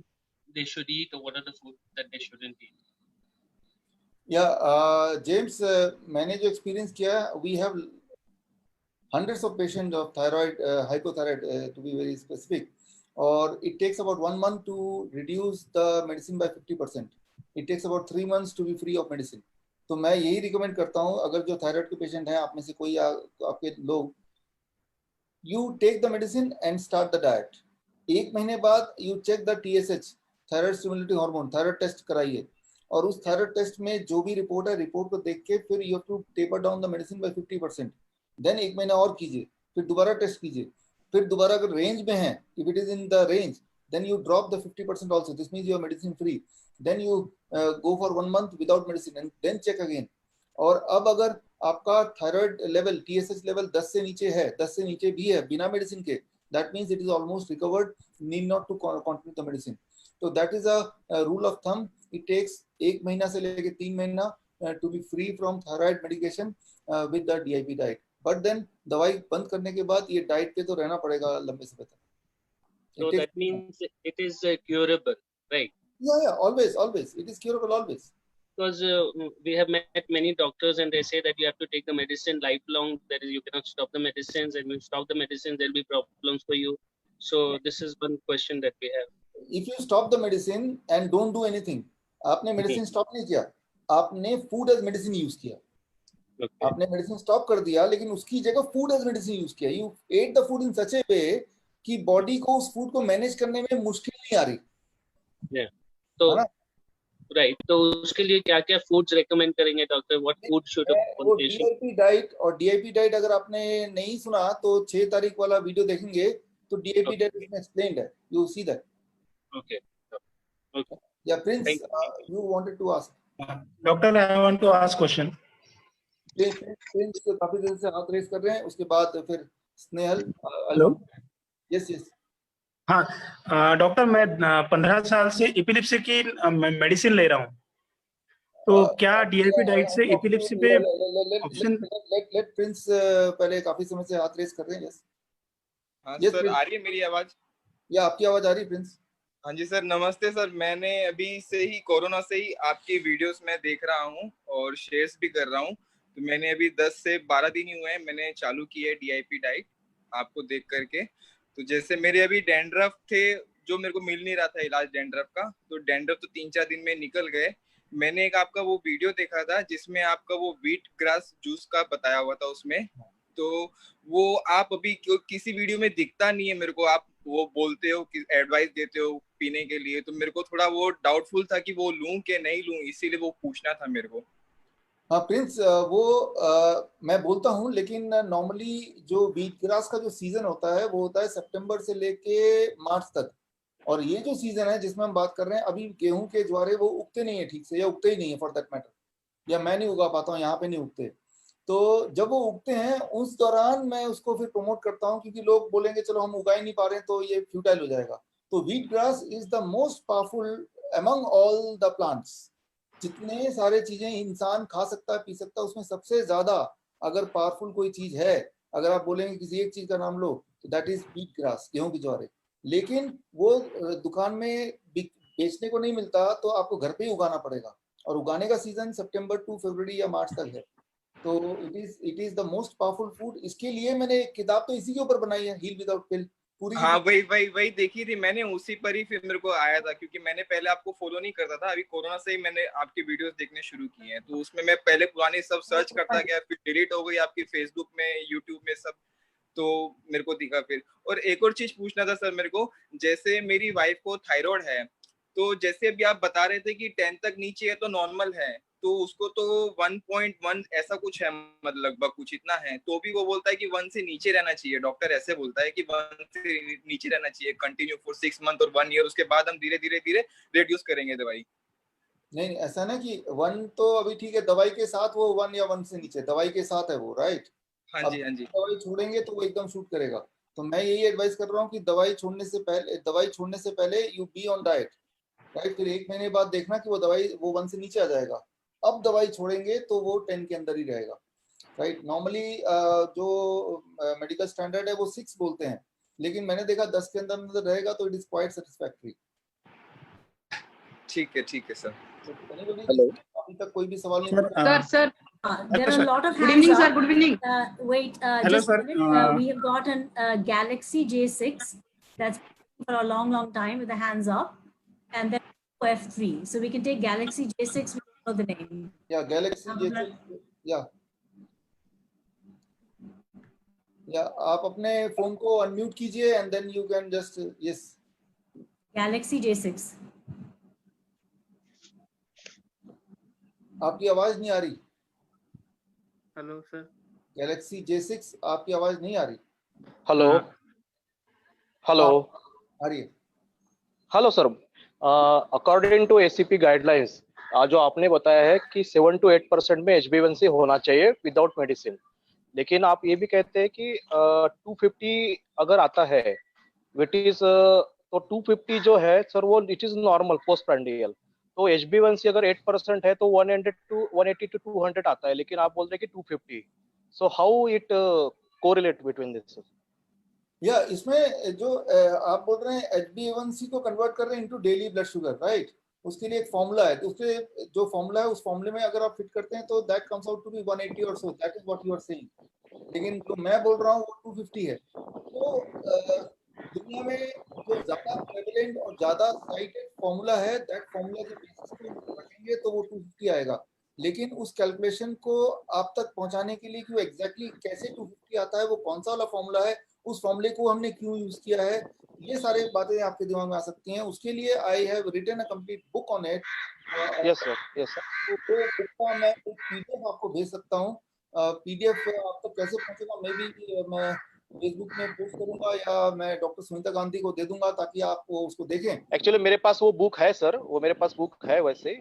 they should eat, or what are the food that they shouldn't eat. James, मैंने जो experience किया, we have hundreds of patients of thyroid, hypothyroid to be very specific, or it takes about 1 month to reduce the medicine by 50%. It takes about 3 months to be free of medicine. तो मैं यही recommend करता हूँ, अगर जो thyroid के patient हैं, आप में से कोई आपके लोग, you take the medicine and start the diet. 1 महीने बाद you check the TSH, thyroid stimulating hormone, thyroid test कराइए, और उस थायराइड टेस्ट में जो भी रिपोर्ट है, रिपोर्ट को देख के फिर you have to taper down the medicine by 50%। Then 1 महीना और कीजिए, फिर दोबारा टेस्ट कीजिए, फिर दोबारा अगर रेंज में है, if it is in the range, then you drop the 50% also. This means you are medicine free. Then you go for 1 month without medicine and then check again. और अब अगर आपका थायराइड लेवल, TSH लेवल 10 से नीचे है, 10 से नीचे भी है बिना मेडिसिन के, that means it is almost recovered, need not to continue the medicine. So that is a rule of thumb. It takes 1 महीना से लेके 3 महीना to be free from thyroid medication with the DIP diet. But then दवाई बंद करने के बाद ये डाइट पे तो रहना पड़ेगा लंबे समय तक. So that means it is curable, right? Yeah, always. It is curable always. Because we have met many doctors and they say that you have to take the medicine lifelong, that is you cannot stop the medicines, and when you stop the medicines there will be problems for you. So this is one question that we have. If you stop the medicine and don't do anything, आपने medicine stop नहीं किया, आपने food as medicine use किया. Okay. आपने medicine stop कर दिया, लेकिन उसकी जगह food as medicine use किया. You ate the food in such a way कि बॉडी को उस फूड को मैनेज करने में मुश्किल नहीं आ रही। तो राइट, तो उसके लिए क्या क्या फूड्स रेकमेंड करेंगे doctor? What food should DIP diet, और डीआईपी डाइट अगर आपने नहीं सुना तो 6 तारीख वाला वीडियो देखेंगे तो डीआईपी डाइट इसमें एक्सप्लेन्ड है, you see that. Okay okay, yeah Prince, you wanted to ask? Doctor, I want to ask question. Prince काफी देर से हाथ रेस कर रहे हैं, उसके बाद फिर स्नेहल। Hello, yes. हाँ डॉक्टर, मैं 15 साल से एपिलेप्सी की मेडिसिन ले रहा हूँ, तो क्या डीआईपी डाइट से एपिलेप्सी पे ऑप्शन? लेट प्रिंस पहले काफी समय से हाथ रेस कर रहे हैं। यस हाँ सर, आ रही है मेरी आवाज? या आपकी आवाज आ रही है प्रिंस? हाँ जी सर, नमस्ते सर। मैंने अभी से ही कोरोना से ही आपकी वीडियोस में देख रहा हूँ और शेयर्स भी कर रहा हूँ। तो मैंने अभी 10 से 12 दिन ही हुए हैं मैंने चालू की है डीआईपी डाइट आपको देख करके। तो जैसे मेरे अभी डैंड्रफ थे जो मेरे को मिल नहीं रहा था इलाज डैंड्रफ का, तो डैंड्रफ तो 3-4 दिन में निकल गए। मैंने एक आपका वो वीडियो देखा था जिसमें आपका वो व्हीट ग्रास जूस का बताया हुआ था उसमें, तो वो आप अभी किसी वीडियो में दिखता नहीं है मेरे को। आप वो बोलते हो कि एडवाइस देते हो पीने के लिए, तो मेरे को थोड़ा वो डाउटफुल था कि वो लूं कि नहीं लूं, इसीलिए वो पूछना था मेरे को। हाँ प्रिंस, मैं बोलता हूँ, लेकिन नॉर्मली जो व्हीट ग्रास का जो सीजन होता है वो होता है सितंबर से लेके मार्च तक। और ये जो सीजन है जिसमें हम बात कर रहे हैं, अभी गेहूं के ज्वारे वो उगते नहीं है ठीक से, या उगते ही नहीं है फॉर दैट मैटर, या मैं नहीं उगा पाता हूँ, यहाँ पे नहीं उगते। तो जब वो उगते हैं उस दौरान मैं उसको फिर प्रमोट करता हूँ, क्योंकि लोग बोलेंगे चलो हम उगा ही नहीं पा रहे हैं तो ये फ्यूटाइल हो जाएगा। तो wheat grass is the most powerful among all the plants. जितने सारे चीजें इंसान खा सकता है पी सकता है, उसमें सबसे ज्यादा अगर पावरफुल कोई चीज है, अगर आप बोलेंगे किसी एक चीज का नाम लो, तो दैट इज व्हीट ग्रास, गेहूं की ज्वारे। लेकिन वो दुकान में बेचने को नहीं मिलता, तो आपको घर पे ही उगाना पड़ेगा। और उगाने का सीजन सितंबर टू फरवरी या मार्च तक है। तो it is the most powerful food. इसके लिए मैंने एक किताब तो इसी के ऊपर बनाई है, हील विदाउट पिल, पूरी। हाँ वही देखी थी मैंने, उसी पर ही फिर मेरे को आया था, क्योंकि मैंने पहले आपको फॉलो नहीं करता था, अभी कोरोना से ही मैंने आपकी वीडियोस देखने शुरू किए हैं। तो उसमें मैं पहले पुरानी सब सर्च करता गया, फिर डिलीट हो गई आपकी फेसबुक में, यूट्यूब में सब, तो मेरे को दिखा फिर। और एक और चीज पूछना था सर मेरे को, जैसे मेरी वाइफ को थायराइड है, तो जैसे अभी आप बता रहे थे कि 10 तक नीचे है तो नॉर्मल है, तो उसको तो 1.1 ऐसा कुछ है, मतलब लगभग कुछ इतना है, तो भी वो बोलता है कि 1 से नीचे रहना चाहिए। डॉक्टर ऐसे बोलता है कि 1 से नीचे रहना चाहिए कंटिन्यू फॉर 6 मंथ और 1 ईयर, उसके बाद हम धीरे धीरे रिड्यूस करेंगे दवाई। नहीं, ऐसा ना कि 1 तो अभी ठीक है, दवाई के साथ वो 1 या 1 से नीचे दवाई के साथ है वो, राइट। हाँ जी, हाँ जी। दवाई छोड़ेंगे तो वो एकदम शूट करेगा। तो मैं यही एडवाइस कर रहा हूँ कि दवाई छोड़ने से पहले you be on diet, right. फिर 1 महीने बाद देखना कि वो 1 से नीचे आ जाएगा। अब दवाई छोड़ेंगे तो वो 10 के अंदर ही रहेगा, राइट। नॉर्मली जो मेडिकल स्टैंडर्ड है वो 6 बोलते हैं, लेकिन मैंने देखा 10 के अंदर रहेगा तो इट इज क्वाइट सेटिस्फैक्टरी। ठीक है सर। हेलो, अभी तक कोई भी सवाल नहीं? Sir, there are a lot of Good hands evening, up. sir. Good evening. Wait, Hello, just sir. a minute. We have got a Galaxy J6 that's for a long time with the hands up, and then F3. So we can take Galaxy J6. We don't know the name. Yeah, Galaxy J6. या आप अपने phone को unmute कीजिए and then you can just yes. Galaxy J6. आपकी आवाज नहीं आ रही। Hello sir. Galaxy J6 आपकी आवाज नहीं आ रही। हेलो हेलो आ रही है। Hello sir, according to ACP guidelines जो आपने बताया है कि 7 to 8% में HbA1c होना चाहिए विदाउट मेडिसिन, लेकिन आप ये भी कहते हैं कि 250 अगर आता है विट इज तो 250 जो है सर वो it is normal post prandial. तो HbA1c अगर 8% है तो 180 to 200 आता है, लेकिन आप बोल रहे हैं कि 250। So how it correlate between this? या इसमें जो आप बोल रहे हैं HbA1c को कन्वर्ट कर रहे हैं into daily blood sugar, right. उसके लिए एक फॉर्मूला है, उसके जो फॉर्मूला है उस फॉर्मूले में अगर आप फिट करते हैं तो that comes out to be 180 और so, that is what you are saying. लेकिन जो मैं बोल रहा हूँ वो 250 है। तो दुनिया में जो ज्यादा प्रेवलेंट और ज्यादा साइटेड फॉर्मूला है, दैट फॉर्मूला के बेसिस पे रखेंगे तो वो 250 आएगा। लेकिन उस कैलकुलेशन को आप तक पहुंचाने के लिए कि वो एग्जैक्टली कैसे 250 आता है, वो कौन सा वाला फॉर्मूला है, उस फॉर्मूले को हमने क्यों यूज किया है, ये सारी बातें आपके दिमाग में आ सकती हैं। उसके लिए I have written a complete book on it. Yes sir, yes sir. तो बुक का मैं एक PDF आपको भेज सकता हूँ। PDF आप तक कैसे पहुंचेगा, मे बी मैं फेसबुक में पोस्ट करूंगा या मैं डॉक्टर सुनीता गांधी को दे दूंगा ताकि आप उसको देखें। एक्चुअली मेरे पास वो बुक है सर, वो मेरे पास बुक है। वैसे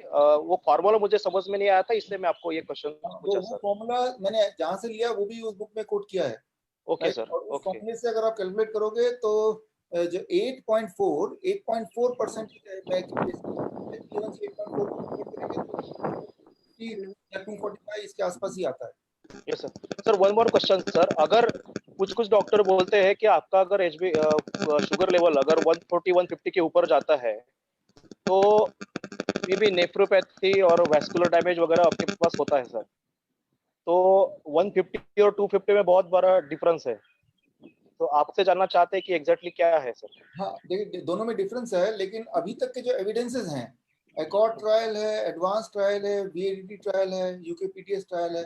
वो फॉर्मूला मुझे समझ में नहीं आया था, इसलिए मैं आपको ये क्वेश्चन पूछा सर। वो फॉर्मूला मैंने जहां से लिया वो भी उस बुक में कोट किया है। ओके सर, उस फॉर्मूले से अगर आप कैलकुलेट करोगे तो जो 8.4% इसके आसपास ही आता है। Yes sir. Sir one more question sir, अगर कुछ डॉक्टर बोलते हैं कि आपका अगर शुगर लेवल अगर 140-150 के ऊपर जाता है तो मे बी नेफ्रोपैथी और वैस्कुलर डैमेज वगैरह आपके पास होता है सर। तो 150 और 250 में बहुत बड़ा डिफरेंस है, तो आपसे जानना चाहते हैं कि एग्जैक्टली क्या है सर? हाँ देखिए, दोनों में डिफरेंस है, लेकिन अभी तक के जो एविडेंसेस हैं, एकॉर्ड ट्रायल है, एडवांस ट्रायल है, VADT ट्रायल है, UKPTS ट्रायल है,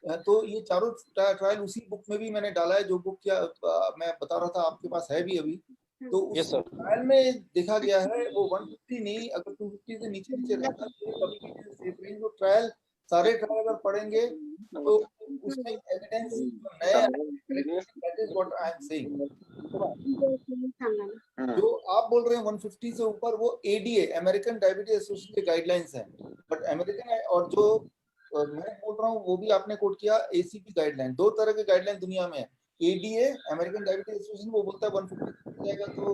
तो ये चारों ट्रायल उसी बुक में भी मैंने डाला है, जो बुक मैं बता रहा था आपके पास है भी अभी। तो उस ट्रायल में देखा गया है वो 150 नहीं, अगर 250 से नीचे रहता है तो ट्रायल सारे ट्रायल अगर पढ़ेंगे तो उसमें एविडेंस नया, that is what I am saying. जो आप बोल रहे हैं 150 से ऊपर, वो एडीए अमेरिकन डायबिटीज एसोसिएशन के गाइडलाइंस हैं, बट अमेरिकन और जो मैं बोल रहा हूँ वो भी आपने कोट किया एसीपी गाइडलाइन। दो तरह के गाइडलाइन दुनिया में है। एडीए अमेरिकन डायबिटीज एसोसिएशन वो बोलता है 150 हो जाएगा तो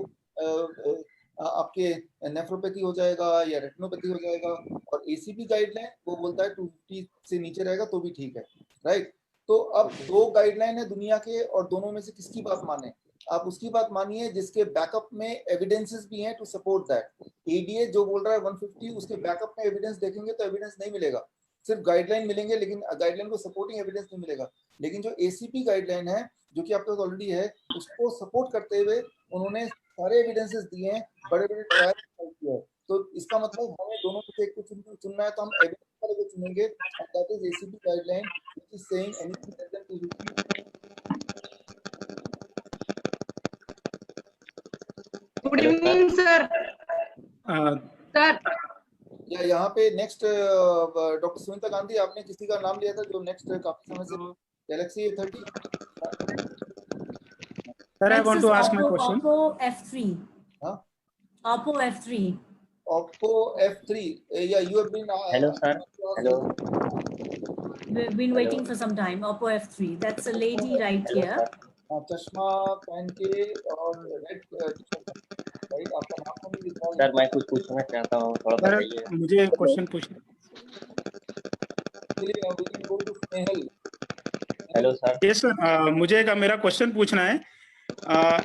आपके नेफ्रोपैथी हो जाएगा या रेटिनोपैथी हो जाएगा, और एसीपी गाइडलाइन वो बोलता है 250 से नीचे रहेगा तो भी ठीक है, राइट। तो अब दो गाइडलाइन है दुनिया के, और दोनों में से किसकी बात माने? आप उसकी बात मानिए जिसके बैकअप में एविडेंसेस भी हैं टू सपोर्ट दैट। एडीए जो बोल रहा है 150, उसके बैकअप में एविडेंस देखेंगे तो एविडेंस नहीं मिलेगा, सिर्फ गाइडलाइन मिलेंगे, लेकिन गाइडलाइन को सपोर्टिंग एविडेंस नहीं मिलेगा। लेकिन जो एसीपी गाइडलाइन है जो कि आपके पास ऑलरेडी है, उसको सपोर्ट करते हुए उन्होंने सारे एविडेंसेस दिए हैं, बड़े बड़े ट्रायल किए हैं। तो इसका मतलब हमें दोनों में से एक को चुनना है, तो हम एविडेंस वाले को चुनेंगे, and that is ACP guideline which is saying anything less than 250। Good evening sir. Sir या यहाँ पे नेक्स्ट डॉक्टर सुनीता गांधी, आपने किसी का नाम लिया था जो नेक्स्ट काफी समय से Galaxy A30। Sir, I want to ask my question. Oppo F3. Huh? Oppo F3. Oppo F3. Yeah, you have been. Hello, sir. Hello. We've been waiting for some time. Oppo F3. That's a lady right here. चश्मा पहन के और red right, आपका नाम तो नहीं लिखा। Sir मैं कुछ पूछना चाहता हूँ, थोड़ा बताइए। मुझे एक क्वेश्चन पूछना। Hello sir. यस सर, मुझे एक मेरा क्वेश्चन पूछना है।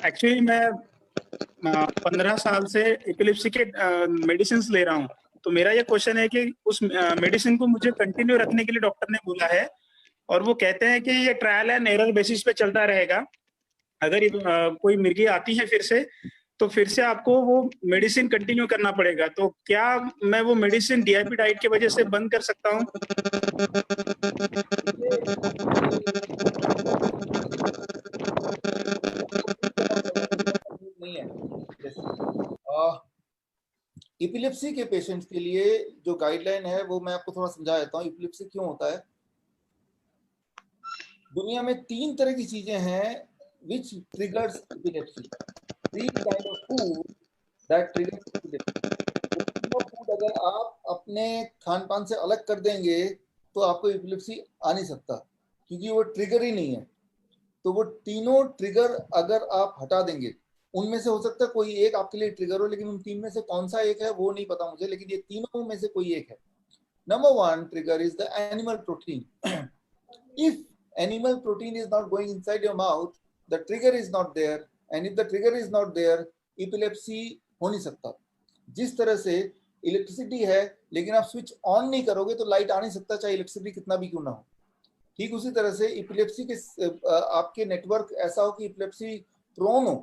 एक्चुअली मैं 15 साल से एपिलेप्सी के मेडिसिन ले रहा हूँ, तो मेरा ये क्वेश्चन है कि उस मेडिसिन को मुझे कंटिन्यू रखने के लिए डॉक्टर ने बोला है, और वो कहते हैं कि ये ट्रायल एंड एरर बेसिस पे चलता रहेगा। अगर कोई मिर्गी आती है फिर से, तो फिर से आपको वो मेडिसिन कंटिन्यू करना पड़ेगा। तो क्या मैं वो मेडिसिन डीआईपी डाइट की वजह से बंद कर सकता हूँ? नहीं है। एपिलेप्सी के पेशेंट्स के लिए जो गाइडलाइन है वो मैं आपको थोड़ा समझा देता हूँ। एपिलेप्सी क्यों होता है? दुनिया में 3 तरह की चीजें हैं which triggers epilepsy. 3 kind of food that triggers epilepsy. Food अगर आप अपने खान पान से अलग कर देंगे तो आपको एपिलेप्सी आ नहीं सकता, क्योंकि वो ट्रिगर ही नहीं है। तो वो तीनों ट्रिगर अगर आप हटा देंगे, उनमें से हो सकता है कोई एक आपके लिए ट्रिगर हो, लेकिन उन 3 में से कौन सा एक है वो नहीं पता मुझे, लेकिन ये तीनों में से कोई एक है। Number 1 trigger is the animal protein. If animal protein is not going inside your mouth, the trigger is not there, and if the trigger is not there, epilepsy हो नहीं सकता। जिस तरह से इलेक्ट्रिसिटी है लेकिन आप स्विच ऑन नहीं करोगे तो लाइट आ नहीं सकता, चाहे इलेक्ट्रिसिटी कितना भी क्यों ना हो। ठीक उसी तरह से एपिलेप्सी के आपके नेटवर्क ऐसा हो कि एपिलेप्सी प्रोन हो,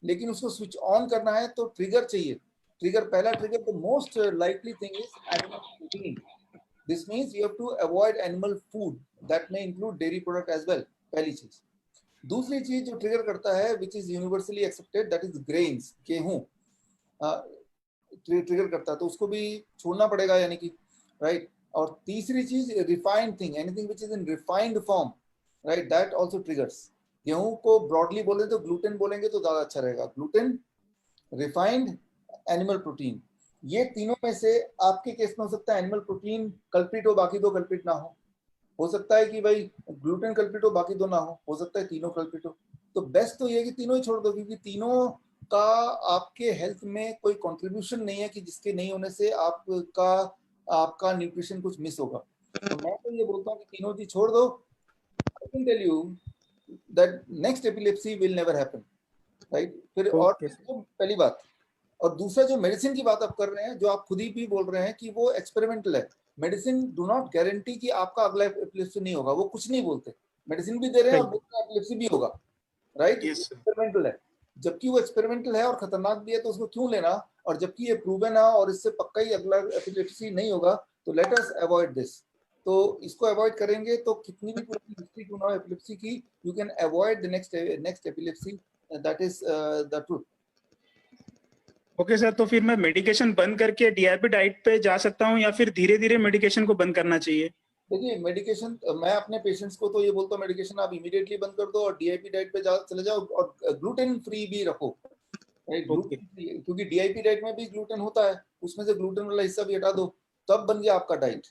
लेकिन उसको स्विच ऑन करना है तो ट्रिगर चाहिए। ट्रिगर, पहला trigger, the most likely thing is animal protein. This means you have to avoid animal food that may include dairy product as well. पहली चीज। दूसरी चीज जो ट्रिगर करता है which is universally accepted, that is grains, गेहूं trigger करता है, तो उसको भी छोड़ना पड़ेगा, यानी कि राइट। और तीसरी चीज refined thing, anything which is in refined form, right, that also triggers। गेहूं को ब्रॉडली बोले तो ग्लूटेन बोलेंगे तो ज्यादा अच्छा रहेगा। ग्लूटेन, रिफाइंड, एनिमल प्रोटीन, ये तीनों में से आपके केस में हो सकता है एनिमल प्रोटीन कल्प्रिट हो, बाकी 2 कल्प्रिट ना हो सकता है कि भाई ग्लूटेन कल्प्रिट हो, बाकी 2 ना हो सकता है तीनों कल्प्रिट हो। तो बेस्ट तो ये कि तीनों ही छोड़ दो, क्योंकि तीनों का आपके हेल्थ में कोई कंट्रीब्यूशन नहीं है कि जिसके नहीं होने से आपका न्यूट्रिशन कुछ मिस होगा। तो मैं तो ये बोलता हूँ कि तीनों चीज छोड़ दो। I can tell you that next epilepsy will never happen, right. फिर और पहली बात, और दूसरा जो मेडिसिन की बात आप कर रहे हैं, जो आप खुद ही भी बोल रहे हैं कि वो एक्सपेरिमेंटल है। मेडिसिन डू नॉट गारंटी कि आपका अगला एपिलेप्सी नहीं होगा, वो कुछ नहीं बोलते। मेडिसिन भी दे रहे हैं और बोलते हैं एपिलेप्सी भी होगा, राइट। एक्सपेरिमेंटल है, जबकि वो एक्सपेरिमेंटल है और खतरनाक भी है, तो उसको क्यों लेना? और जबकि ये प्रूवन है और इससे पक्का ही अगला एपिलेप्सी नहीं होगा, तो लेट अस अवॉइड दिस। तो इसको अवॉइड करेंगे तो कितनी भी पूरी हिस्ट्री क्यों ना हो एपिलेप्सी की, you can avoid the next epilepsy, that is the truth. Okay sir, तो फिर मैं मेडिकेशन बंद करके डीआईपी डाइट पे जा सकता हूँ या फिर धीरे धीरे मेडिकेशन को बंद करना चाहिए? देखिए मेडिकेशन, मैं अपने पेशेंट्स को तो ये बोलता हूँ मेडिकेशन आप इमीडिएटली बंद कर दो और डीआईपी डाइट पे चले जाओ और ग्लूटेन फ्री भी रखो, राइट? क्योंकि डीआईपी डाइट में भी ग्लूटेन होता है, उसमें से ग्लूटेन वाला हिस्सा भी हटा दो, तब बन गया आपका diet.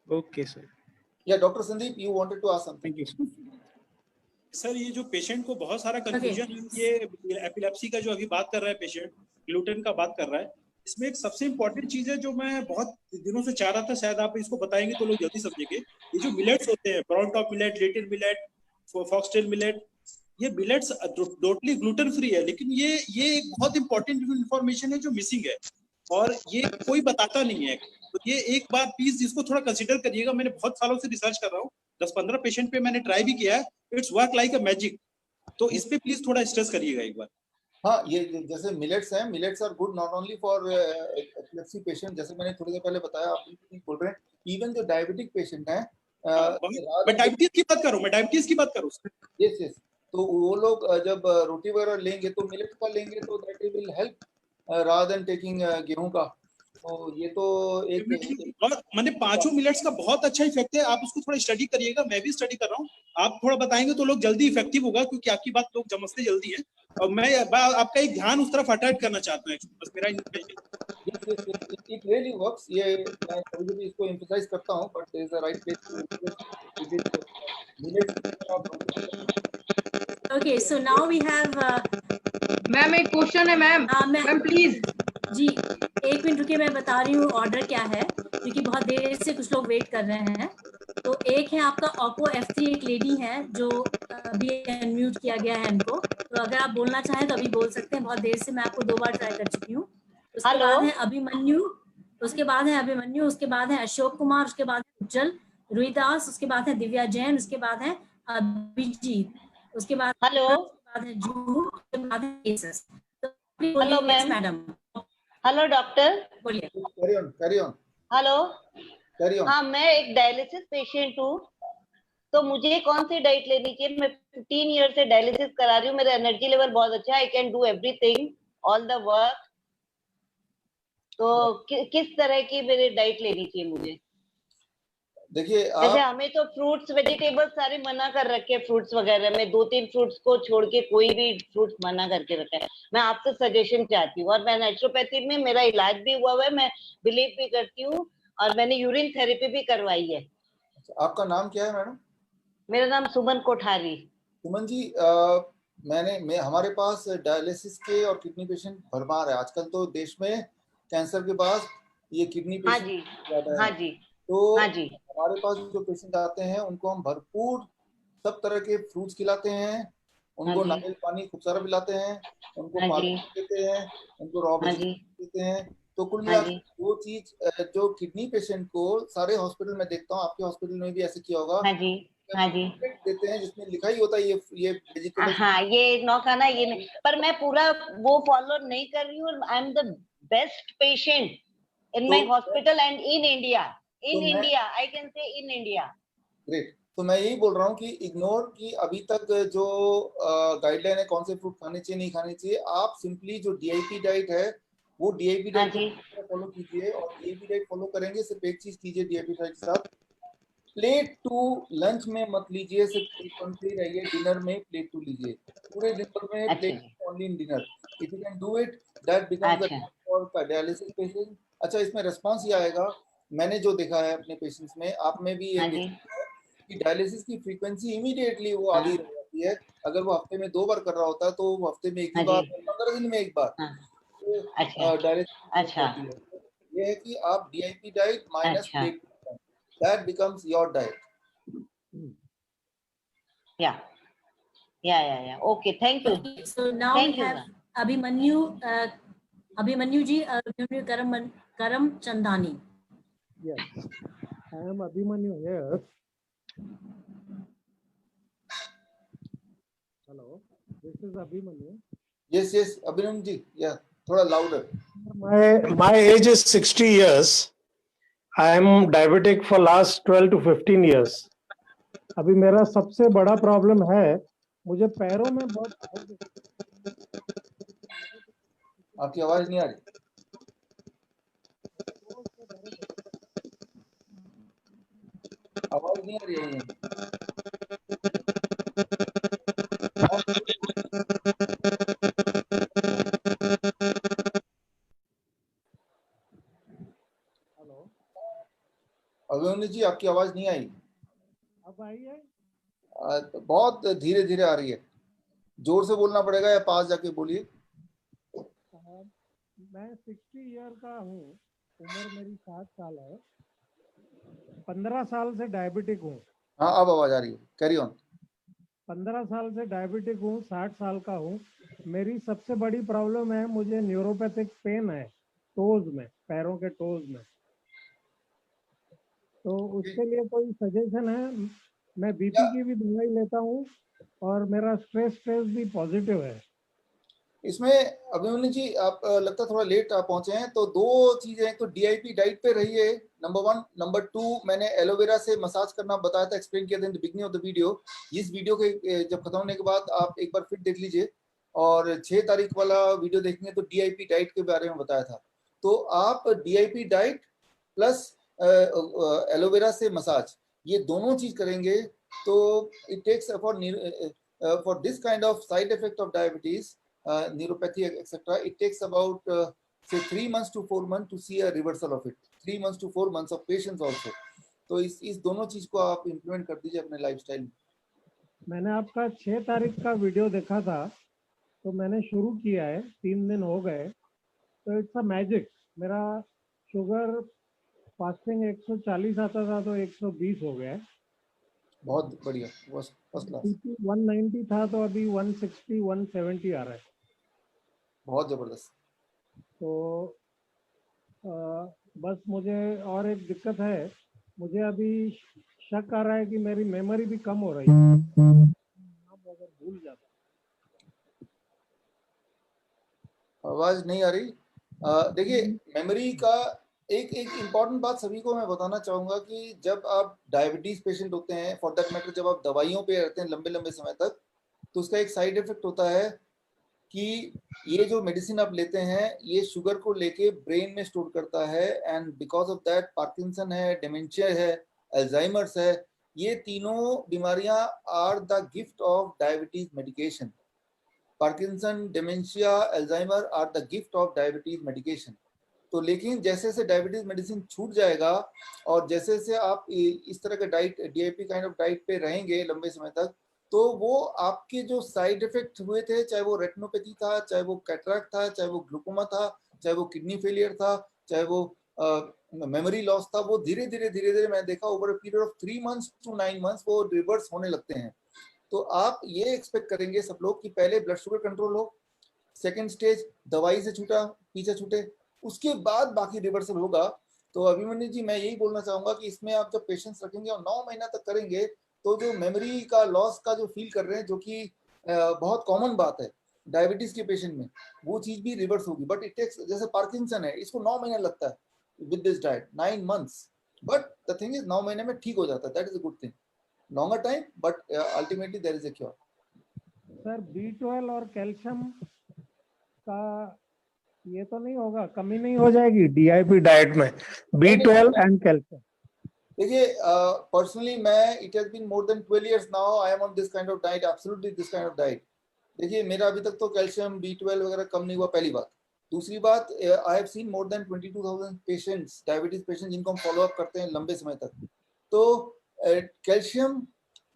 Okay sir. Yeah doctor Sandeep, you wanted to ask something? Sir ये जो पेशेंट को बहुत सारा कंफ्यूजन ये एपिलेप्सी का जो अभी बात कर रहा है पेशेंट, ग्लूटेन का बात कर रहा है, इसमें एक सबसे इम्पोर्टेंट चीज है जो मैं बहुत दिनों से चाह रहा था, शायद आप इसको बताएंगे तो लोग जल्दी समझेंगे। ये जो मिलेट्स होते हैं, brown top millet, little millet, foxtail millet, ये मिलेट्स टोटली ग्लूटेन फ्री है, लेकिन ये एक बहुत इंपॉर्टेंट इंफॉर्मेशन है जो मिसिंग है और ये कोई बताता नहीं है। तो ये एक बार प्लीज इसको थोड़ा कंसिडर करिएगा। मैंने बहुत सालों से रिसर्च कर रहा हूँ, 10-15 पेशेंट पे मैंने ट्राई भी किया है, it's work like a magic. तो इस पे प्लीज थोड़ा स्ट्रेस करिएगा एक बार। हाँ, ये जैसे मिलेट्स हैं, millets are good not only for epilepsy patient, जैसे मैंने थोड़ी देर पहले बताया, आप बोल रहे हैं इवन जो डायबिटिक पेशेंट हैं, मैं डायबिटीज की बात करूँ, यस यस, तो वो लोग जब रोटी वगैरह लेंगे तो मिलेट का लेंगे तो that will help rather than taking गेहूं का। तो ये तो एक और मैंने 5 मिलेट्स का बहुत अच्छा इफेक्ट है, आप उसको थोड़ा स्टडी करिएगा, मैं भी स्टडी कर रहा हूँ। आप थोड़ा बताएंगे तो लोग जल्दी इफेक्टिव होगा, क्योंकि आपकी बात लोग समझते जल्दी है और मैं आपका एक ध्यान उस तरफ अट्रैक्ट करना चाहता हूँ, बस मेरा इट रियली वर्क्स। ये मैं कभी भी इसको एम्फसाइज करता हूँ, but there is a right place. Okay, so now we have ma'am एक क्वेश्चन है मैम, मैम प्लीज। जी एक मिनट रुकिए, मैं बता रही हूँ ऑर्डर क्या है, क्योंकि बहुत देर से कुछ लोग वेट कर रहे हैं। तो एक है आपका ओप्पो F3, एक लेडी है जो अभी अनम्यूट किया गया है इनको, तो अगर आप बोलना चाहें तो अभी बोल सकते हैं, बहुत देर से मैं आपको 2 बार ट्राई कर चुकी हूँ। उसके बाद है अभिमन्यु, उसके बाद है अशोक कुमार, उसके बाद है उज्जवल रुईदास, उसके बाद है दिव्या जैन, उसके बाद है अभिजीत, उसके बाद है जून, उसके बाद है cases. Hello ma'am. Hello doctor. बोलिए। Carry on. हेलो। हाँ, मैं एक डायलिसिस पेशेंट हूँ, तो मुझे कौन सी डाइट लेनी चाहिए? मैं 15 ईयर से डायलिसिस करा रही हूँ, मेरा एनर्जी लेवल बहुत अच्छा है, I can do everything, all the work. तो किस तरह की मेरी डाइट लेनी चाहिए मुझे? देखिए जैसे हमें तो फ्रूट्स वेजिटेबल्स सारे मना कर रखे हैं, फ्रूट्स वगैरह में 2-3 फ्रूट्स को छोड़ के कोई भी फ्रूट्स मना करके रखा है। मैं आपसे सजेशन चाहती हूँ, और मैं नेचुरोपैथी में मेरा इलाज भी हुआ है, मैं बिलीव भी करती हूँ, और मैंने यूरिन थेरेपी भी करवाई है। आपका नाम क्या है मैडम? मेरा नाम सुमन कोठारी। सुमन जी, हमारे पास डायलिसिस के और किडनी पेशेंट भरमार है आजकल, तो देश में कैंसर के बाद ये किडनी पेशेंट ज्यादा है। तो हमारे पास जो पेशेंट आते हैं उनको हम भरपूर सब तरह के फ्रूट्स खिलाते हैं, उनको नारियल पानी खूब सारा पिलाते हैं, उनको पानी देते हैं, उनको रॉ वेजिटेबल देते हैं। तो कुल मिलाकर वो चीज जो किडनी पेशेंट को सारे हॉस्पिटल में देखता हूँ, आपके हॉस्पिटल में भी ऐसे किया होगा, देते हैं जिसमें लिखा ही होता है ये वेजिटेबल। हाँ, ये नौ खाना ये नहीं, पर मैं पूरा वो फॉलो नहीं कर रही हूँ। I am the best patient in my hospital and in India. In India, I can say in India. Great. तो मैं यही बोल रहा हूँ कि इग्नोर की अभी तक जो गाइडलाइन है कौन से फ्रूट खाने चाहिए नहीं खाने चाहिए, आप सिंपली जो डीआईपी डाइट है वो डीआईपी डाइट फॉलो कीजिए। और डीआईपी डाइट फॉलो करेंगे, सिर्फ एक चीज कीजिए डीआईपी डाइट के साथ, प्लेट टू लंच में मत लीजिए, सिर्फ प्लेट ही रहिए, डिनर में प्लेट टू लीजिए, पूरे दिन में plate only in dinner. If you can do it, that becomes the for dialysis patient. अच्छा, इसमें रिस्पांस ये आएगा, मैंने जो देखा है अपने पेशेंट्स में, आप में भी ये देखा है कि डायलिसिस की फ्रीक्वेंसी इमीडिएटली वो आधी रह जाती है। अगर वो हफ्ते में 2 बार कर रहा होता है तो वो हफ्ते में 1 ही बार, 15 दिन में 1 बार डायलिसिस होती है। ये है कि आप DIP diet minus plate, that becomes your diet. Yeah. Okay, thank you. Okay, so now we have Abhimanyu ji, Karam Chandani. Yes, I am Abhimanyu here. Hello, this is Abhimanyu. Yes, Abhimanyu ji, yeah, thoda louder. My age is 60 years. I am diabetic for last 12 to 15 years. अभी मेरा सबसे बड़ा problem है, मुझे पैरों में बहुत, आपकी आवाज नहीं आ रही। आवाज नहीं आ रही है। हेलो, अभिमन्यु जी आपकी आवाज नहीं आई। अब आई है? बहुत धीरे धीरे आ रही है, जोर से बोलना पड़ेगा या पास जाके बोलिए। मैं 60 ईयर का हूँ, उम्र मेरी 60 साल है, 15 साल से डायबिटिक हूँ। हाँ अब आवाज आ रही है, कैरी ऑन। 15 साल से डायबिटिक हूँ, 60 साल का हूँ। मेरी सबसे बड़ी प्रॉब्लम है, मुझे न्यूरोपैथिक पेन है टोज में, पैरों के टोज में। तो उसके लिए कोई सजेशन है? मैं बीपी की भी दवाई लेता हूँ और मेरा स्ट्रेस भी पॉजिटिव है। इसमें अभिमन्यु जी आप लगता है थोड़ा लेट आप पहुंचे हैं, तो दो चीजें हैं। तो डीआईपी डाइट पे रहिए, नंबर 1। नंबर 2, मैंने एलोवेरा से मसाज करना बताया था, एक्सप्लेन किया था in the beginning of the video. इस वीडियो के जब खत्म होने के बाद आप एक बार फिर देख लीजिए, और 6 तारीख वाला वीडियो देखेंगे तो डीआईपी डाइट के बारे में बताया था। तो आप डीआईपी डाइट प्लस एलोवेरा से मसाज, ये दोनों चीज करेंगे तो it takes for this kind of side effect of diabetes, neuropathy etc, it takes about say 3 months to 4 months to see a reversal of it, 3 months to 4 months of patience also। तो इस दोनों चीज को आप implement कर दीजिए अपने lifestyle में। मैंने आपका 6 तारीख का वीडियो देखा था, तो मैंने शुरू किया है, 3 दिन हो गए। तो इट्स अ मैजिक, मेरा शुगर फास्टिंग 140 आता था तो 120 हो गया है। बहुत बढ़िया, फर्स्ट क्लास। 190 था तो अभी 160 170 आ रहा है। बहुत जबरदस्त। तो बस मुझे और एक दिक्कत है, मुझे अभी शक आ रहा है कि मेरी मेमोरी भी कम हो रही है, अगर भूल जाता। आवाज नहीं आ रही। देखिए मेमोरी का एक इम्पॉर्टेंट बात सभी को मैं बताना चाहूंगा कि जब आप डायबिटीज पेशेंट होते हैं, फॉर दैट मैटर जब आप दवाइयों पे रहते हैं लंबे लंबे समय तक, तो उसका एक साइड इफेक्ट होता है कि ये जो मेडिसिन आप लेते हैं ये शुगर को लेके ब्रेन में स्टोर करता है, and because of that Parkinson है, डिमेंशिया है, अल्जाइमर्स है, ये तीनों बीमारियां are the gift of diabetes medication. Parkinson, dementia, Alzheimer are the gift of diabetes medication. तो लेकिन जैसे जैसे डायबिटीज मेडिसिन छूट जाएगा और जैसे जैसे आप इस तरह का diet, DIP kind of diet पे रहेंगे लंबे समय तक, तो वो आपके जो साइड इफेक्ट हुए थे, चाहे वो रेटिनोपैथी था, चाहे वो कैटरैक्ट था, चाहे वो ग्लूकोमा था, चाहे वो किडनी फेलियर था, चाहे वो मेमोरी लॉस था, वो धीरे धीरे मैंने देखा over a period of 3 months to 9 months वो रिवर्स होने लगते हैं। तो आप ये एक्सपेक्ट करेंगे सब लोग कि पहले ब्लड शुगर कंट्रोल हो, सेकेंड स्टेज दवाई से पीछे छूटे, उसके बाद बाकी रिवर्सल होगा। तो अभिमन्यु जी मैं यही बोलना चाहूंगा कि इसमें आप जब पेशेंस रखेंगे और 9 महीना तक करेंगे, तो जो मेमोरी का लॉस का जो फील कर रहे हैं, जो कि बहुत कॉमन बात है डायबिटीज के पेशेंट में, वो चीज भी रिवर्स होगी। बट इट टेक्स, जैसे पार्किंसन है, इसको 9 महीना लगता है with this diet, 9 months, but the thing is 9 महीने में ठीक हो जाता है। That is a good thing, longer time but ultimately there is a cure. Sir B12 और कैल्शियम का ये तो नहीं होगा, कमी नहीं हो जाएगी डीआईपी डाइट में, B12 एंड कैल्शियम? देखिए पर्सनली मैं, it has been more than 12 years now I am on this kind of diet, absolutely this kind of diet. देखिए मेरा अभी तक तो कैल्शियम B12 वगैरह कम नहीं हुआ, पहली बात। दूसरी बात, I have seen more than 22,000 patients, diabetes patient, जिनको हम फॉलो अप करते हैं लंबे समय तक। तो कैल्शियम,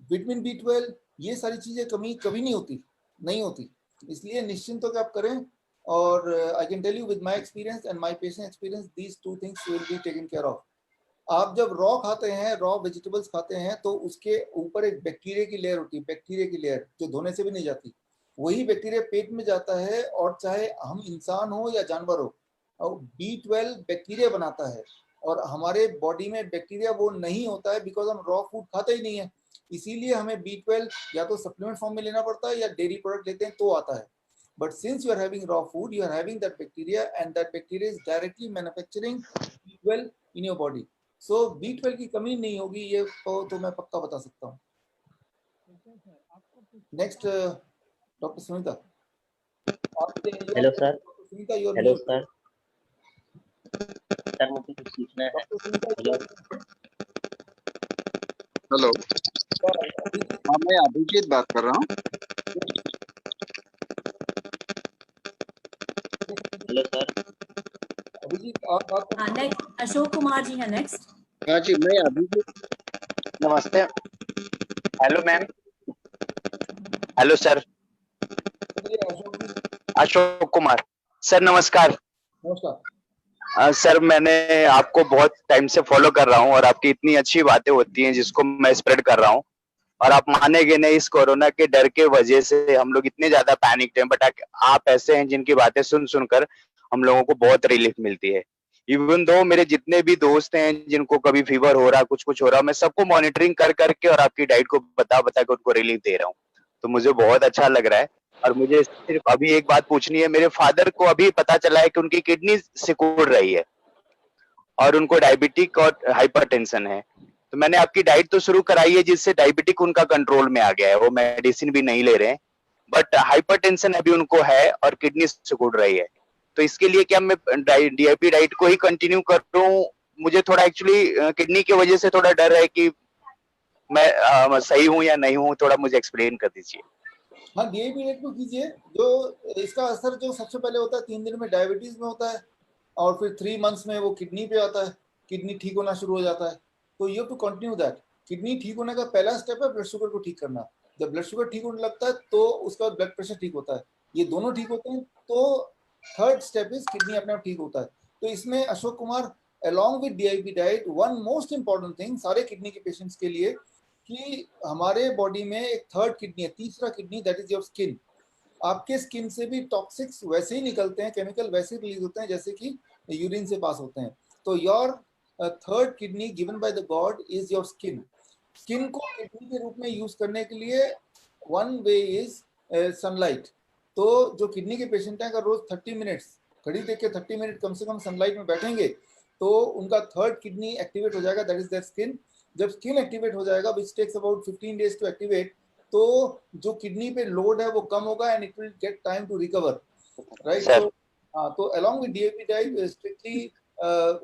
विटामिन B12, ये सारी चीजें कमी कभी नहीं होती, इसलिए निश्चिंत होकर आप करें। और I can tell you with my experience and my patient experience, these 2 things will be taken care of. आप जब रॉ खाते हैं, रॉ वेजिटेबल्स खाते हैं, तो उसके ऊपर एक बैक्टीरिया की लेयर होती है, बैक्टीरिया की लेयर जो धोने से भी नहीं जाती, वही बैक्टीरिया पेट में जाता है। और चाहे हम इंसान हो या जानवर हो, B12 बैक्टीरिया बनाता है, और हमारे बॉडी में बैक्टीरिया वो नहीं होता है बिकॉज हम रॉ फूड खाते ही नहीं है। इसीलिए हमें B12 या तो सप्लीमेंट फॉर्म में लेना पड़ता है या डेयरी प्रोडक्ट लेते हैं तो आता है। But since you are having raw food, you are having that bacteria, and that bacteria is directly manufacturing B12 in your body. So B12 की कमी नहीं होगी, ये तो मैं पक्का बता सकता हूँ। Next doctor Sunita. Hello sir. Sunita, your hello sir. Sir मुझे कुछ पूछना है। हेलो हेलो, हाँ मैं अभिजीत बात कर रहा हूँ। Hello sir. अभिजीत आप बात कर। नेक्स्ट अशोक कुमार जी है नेक्स्ट। हाँ जी, मैं अभिजीत। नमस्ते। Hello ma'am. Hello sir. Ashok Kumar sir, नमस्कार। नमस्कार। सर, मैंने आपको बहुत टाइम से फॉलो कर रहा हूँ और आपकी इतनी अच्छी बातें होती हैं जिसको मैं स्प्रेड कर रहा हूँ, और आप मानेंगे नहीं, इस कोरोना के डर के वजह से हम लोग इतने ज्यादा पैनिक हैं, बट आप ऐसे हैं जिनकी बातें सुन सुनकर हम लोगों को बहुत रिलीफ मिलती है। इवन दो मेरे जितने भी दोस्त हैं जिनको कभी फीवर हो रहा, कुछ हो रहा, मैं सबको मॉनिटरिंग कर करके और आपकी डाइट को बता बता के उनको रिलीफ दे रहा हूँ, तो मुझे बहुत अच्छा लग रहा है। और मुझे सिर्फ अभी एक बात पूछनी है, मेरे फादर को अभी पता चला है कि उनकी किडनी सिकुड़ रही है और उनको डायबिटिक और हाइपरटेंशन है, तो मैंने आपकी डाइट तो शुरू कराई है जिससे डायबिटिक उनका कंट्रोल में आ गया है, वो मेडिसिन भी नहीं ले रहे हैं, बट हाइपरटेंशन अभी उनको है और किडनी सिकुड़ रही है, तो इसके लिए क्या मैं डीआईपी डाइट को ही कंटिन्यू करूं? मुझे थोड़ा एक्चुअली किडनी की वजह से थोड़ा डर है कि मैं सही हूं या नहीं हूं, थोड़ा मुझे एक्सप्लेन कर दीजिए। हाँ, डीआईपी डाइट को कीजिए। जो इसका असर जो सबसे पहले होता है 3 दिन में डायबिटीज में होता है, और फिर 3 मंथ्स में वो किडनी पे आता है, किडनी ठीक होना शुरू हो जाता है। तो you have to continue that. Kidney ठीक होने का पहला स्टेप है ब्लड शुगर को ठीक करना। जब ब्लड शुगर ठीक होने लगता है तो उसका ब्लड प्रेशर ठीक होता है, ये दोनों ठीक होते हैं तो थर्ड स्टेप इज किडनी अपने आप ठीक होता है। तो इसमें Ashok Kumar along with DIP diet, one most important thing सारे किडनी के पेशेंट्स के लिए कि हमारे बॉडी में एक थर्ड किडनी है, तीसरा kidney, that is your skin. आपके स्किन से भी टॉक्सिक्स वैसे ही निकलते हैं, केमिकल वैसे रिलीज होते हैं जैसे कि यूरिन से पास होते हैं। तो your third kidney given by the God is your skin. Skin को किडनी के रूप में यूज करने के लिए वन वे इज सनलाइट। तो जो किडनी के पेशेंट हैं अगर रोज 30 मिनट्स घड़ी देख के 30 मिनट कम से कम सनलाइट में बैठेंगे तो उनका थर्ड किडनी एक्टिवेट हो जाएगा, दैट इज देयर स्किन। जब स्किन एक्टिवेट हो जाएगा which takes about 15 days to activate, तो जो किडनी पे लोड है वो कम होगा and it will get time to recover, right. तो along with DAP diet, strictly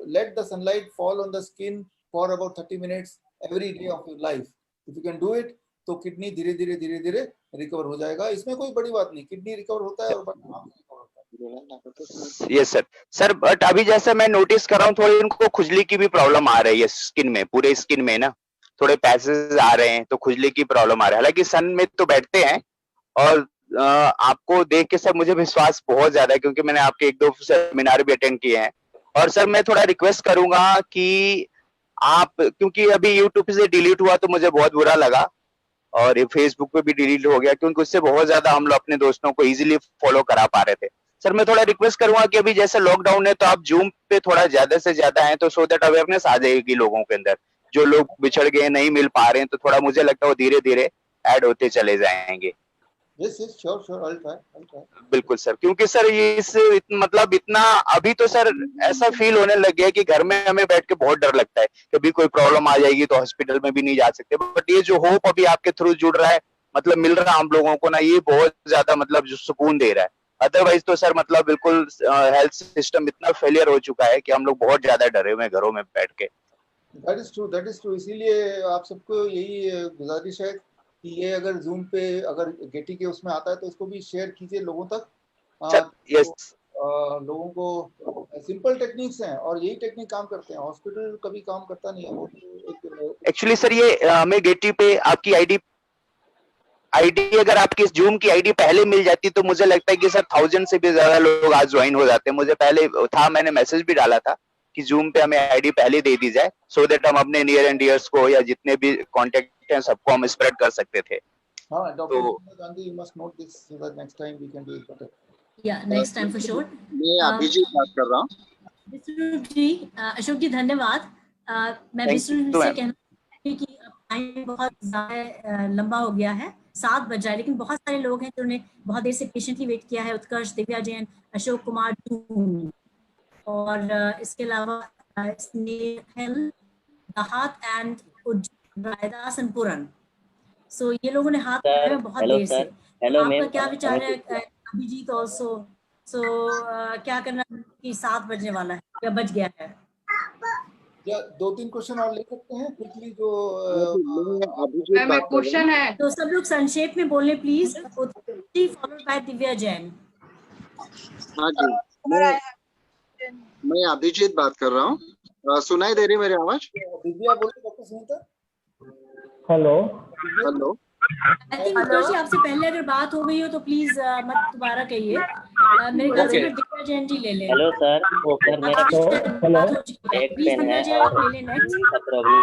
let the sunlight fall on the skin for about 30 minutes every day of your life. If you can do it, तो kidney धीरे धीरे recover हो जाएगा। इसमें कोई बड़ी बात नहीं, किडनी रिकवर होता है और यस सर। सर बट अभी जैसे मैं नोटिस कर रहा हूँ थोड़ी इनको खुजली की भी प्रॉब्लम आ रही है स्किन में, पूरे स्किन में ना थोड़े पैसेज आ रहे हैं, तो खुजली की प्रॉब्लम आ रहा है। हालांकि सन में तो बैठते हैं और आपको देख के सर मुझे विश्वास बहुत ज्यादा है क्योंकि मैंने आपके 1-2 सेमिनार भी अटेंड किए हैं। और सर मैं थोड़ा रिक्वेस्ट करूंगा कि आप, क्योंकि अभी यूट्यूब से डिलीट हुआ तो मुझे बहुत बुरा लगा और ये फेसबुक पे भी डिलीट हो गया क्योंकि उससे बहुत ज्यादा हम लोग अपने दोस्तों को इजीली फॉलो करा पा रहे थे। सर मैं थोड़ा रिक्वेस्ट करूंगा कि अभी जैसे लॉकडाउन है तो आप जूम पे थोड़ा ज्यादा से ज्यादा हैं तो सो दैट अवेयरनेस आ जाएगी लोगों के अंदर। जो लोग बिछड़ गए नहीं मिल पा रहे हैं तो थोड़ा मुझे लगता है वो धीरे धीरे ऐड होते चले जाएंगे। Yes, sure, I'll try. बिल्कुल सर, क्योंकि सर ये मतलब इतना अभी तो सर ऐसा फील होने लग गया कि घर में हमें बैठ के बहुत डर लगता है, कभी कोई प्रॉब्लम आ जाएगी तो हॉस्पिटल में भी नहीं जा सकते। बट ये जो होप अभी आपके थ्रू जुड़ रहा है, मतलब मिल रहा है हम लोगों को ना, ये बहुत ज्यादा मतलब जो सुकून दे रहा है। अदरवाइज तो सर मतलब बिल्कुल हेल्थ सिस्टम इतना फेलियर हो चुका है कि हम लोग बहुत ज्यादा डरे हुए हैं घरों में बैठ के। That is true. इसीलिए आप सबको यही गुजारिश है कि ये अगर जूम पे अगर गेटी के उसमें आता है तो उसको भी शेयर कीजिए लोगों तक। यस लोगों को सिंपल टेक्निक्स हैं और यही टेक्निक काम करते हैं, हॉस्पिटल कभी काम करता नहीं है। एक्चुअली सर ये हमें गेटी पे आपकी आईडी अगर आपकी जूम की आईडी पहले मिल जाती तो मुझे लगता है कि सर 1000 से भी ज्यादा लोग आज ज्वाइन हो जाते हैं। मुझे पहले था, मैंने मैसेज भी डाला था कि जूम पे हमें आईडी पहले दे दी जाए सो दैट हम अपने नियर एंड डियर्स को या जितने भी कांटेक्ट हैं सबको हम स्प्रेड कर सकते थे। हाँ doctor Gandhi, you must note this so that next time we can do it better. Yeah next time for sure. मैं अभिजीत बात कर रहा हूँ। विष्णु जी, अशोक जी धन्यवाद। मैं विष्णु से कहना कि टाइम बहुत ज्यादा लंबा हो गया है, 7 बज रहा है, लेकिन बहुत सारे लोग हैं जिन्होंने बहुत देर से पेशेंटली वेट किया है। उत्कर्ष, दिव्या जैन, अशोक कुमार और इसके अलावा एंड पूरन। सो ये लोगों ने हाथ उठाया बहुत देर से। आपका क्या विचार है अभिजीत ऑल्सो? सो क्या करना कि 7 बजने वाला है या बज गया है? या 2-3 क्वेश्चन और ले सकते हैं क्विकली जो मैम एक क्वेश्चन है तो सब लोग संक्षेप में बोले please. Followed by Divya Jain. हाँ जी, मैं अभिजीत बात कर रहा हूँ। सुनाई दे रही मेरी आवाज? दिव्या बोलो doctor Sunita. Hello hello. I think Utkarsh ji आपसे पहले अगर बात हो गई हो तो प्लीज मत दोबारा कहिए। मेरे ख्याल से फिर दिव्या जैन जी ले लें। हेलो सर, वो सर मेरा प्लीज दिव्या जैन आप ले लें नेक्स्ट। प्रॉब्लम।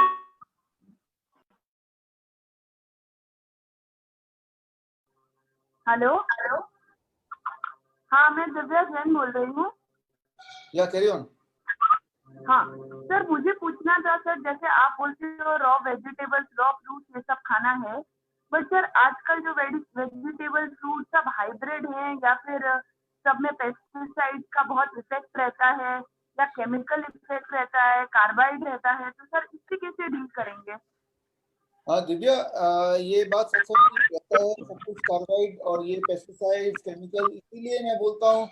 हेलो। हाँ, मैं दिव्या जैन बोल रही हूँ। या कैरी ऑन। हाँ सर, मुझे पूछना था सर, जैसे आप बोलते हो रॉ वेजिटेबल्स, रॉ फ्रूट्स ये सब खाना है, बट सर आजकल जो वेजिटेबल फ्रूट सब हाइब्रिड है या फिर सब में पेस्टिसाइड का बहुत इफेक्ट रहता है या केमिकल इफेक्ट रहता है, कार्बाइड रहता है, तो सर इससे कैसे डील करेंगे? हाँ दिव्या, ये बात सच रहता है, सब कुछ कार्बाइड और ये पेस्टिसाइड्स केमिकल। इसीलिए मैं बोलता हूँ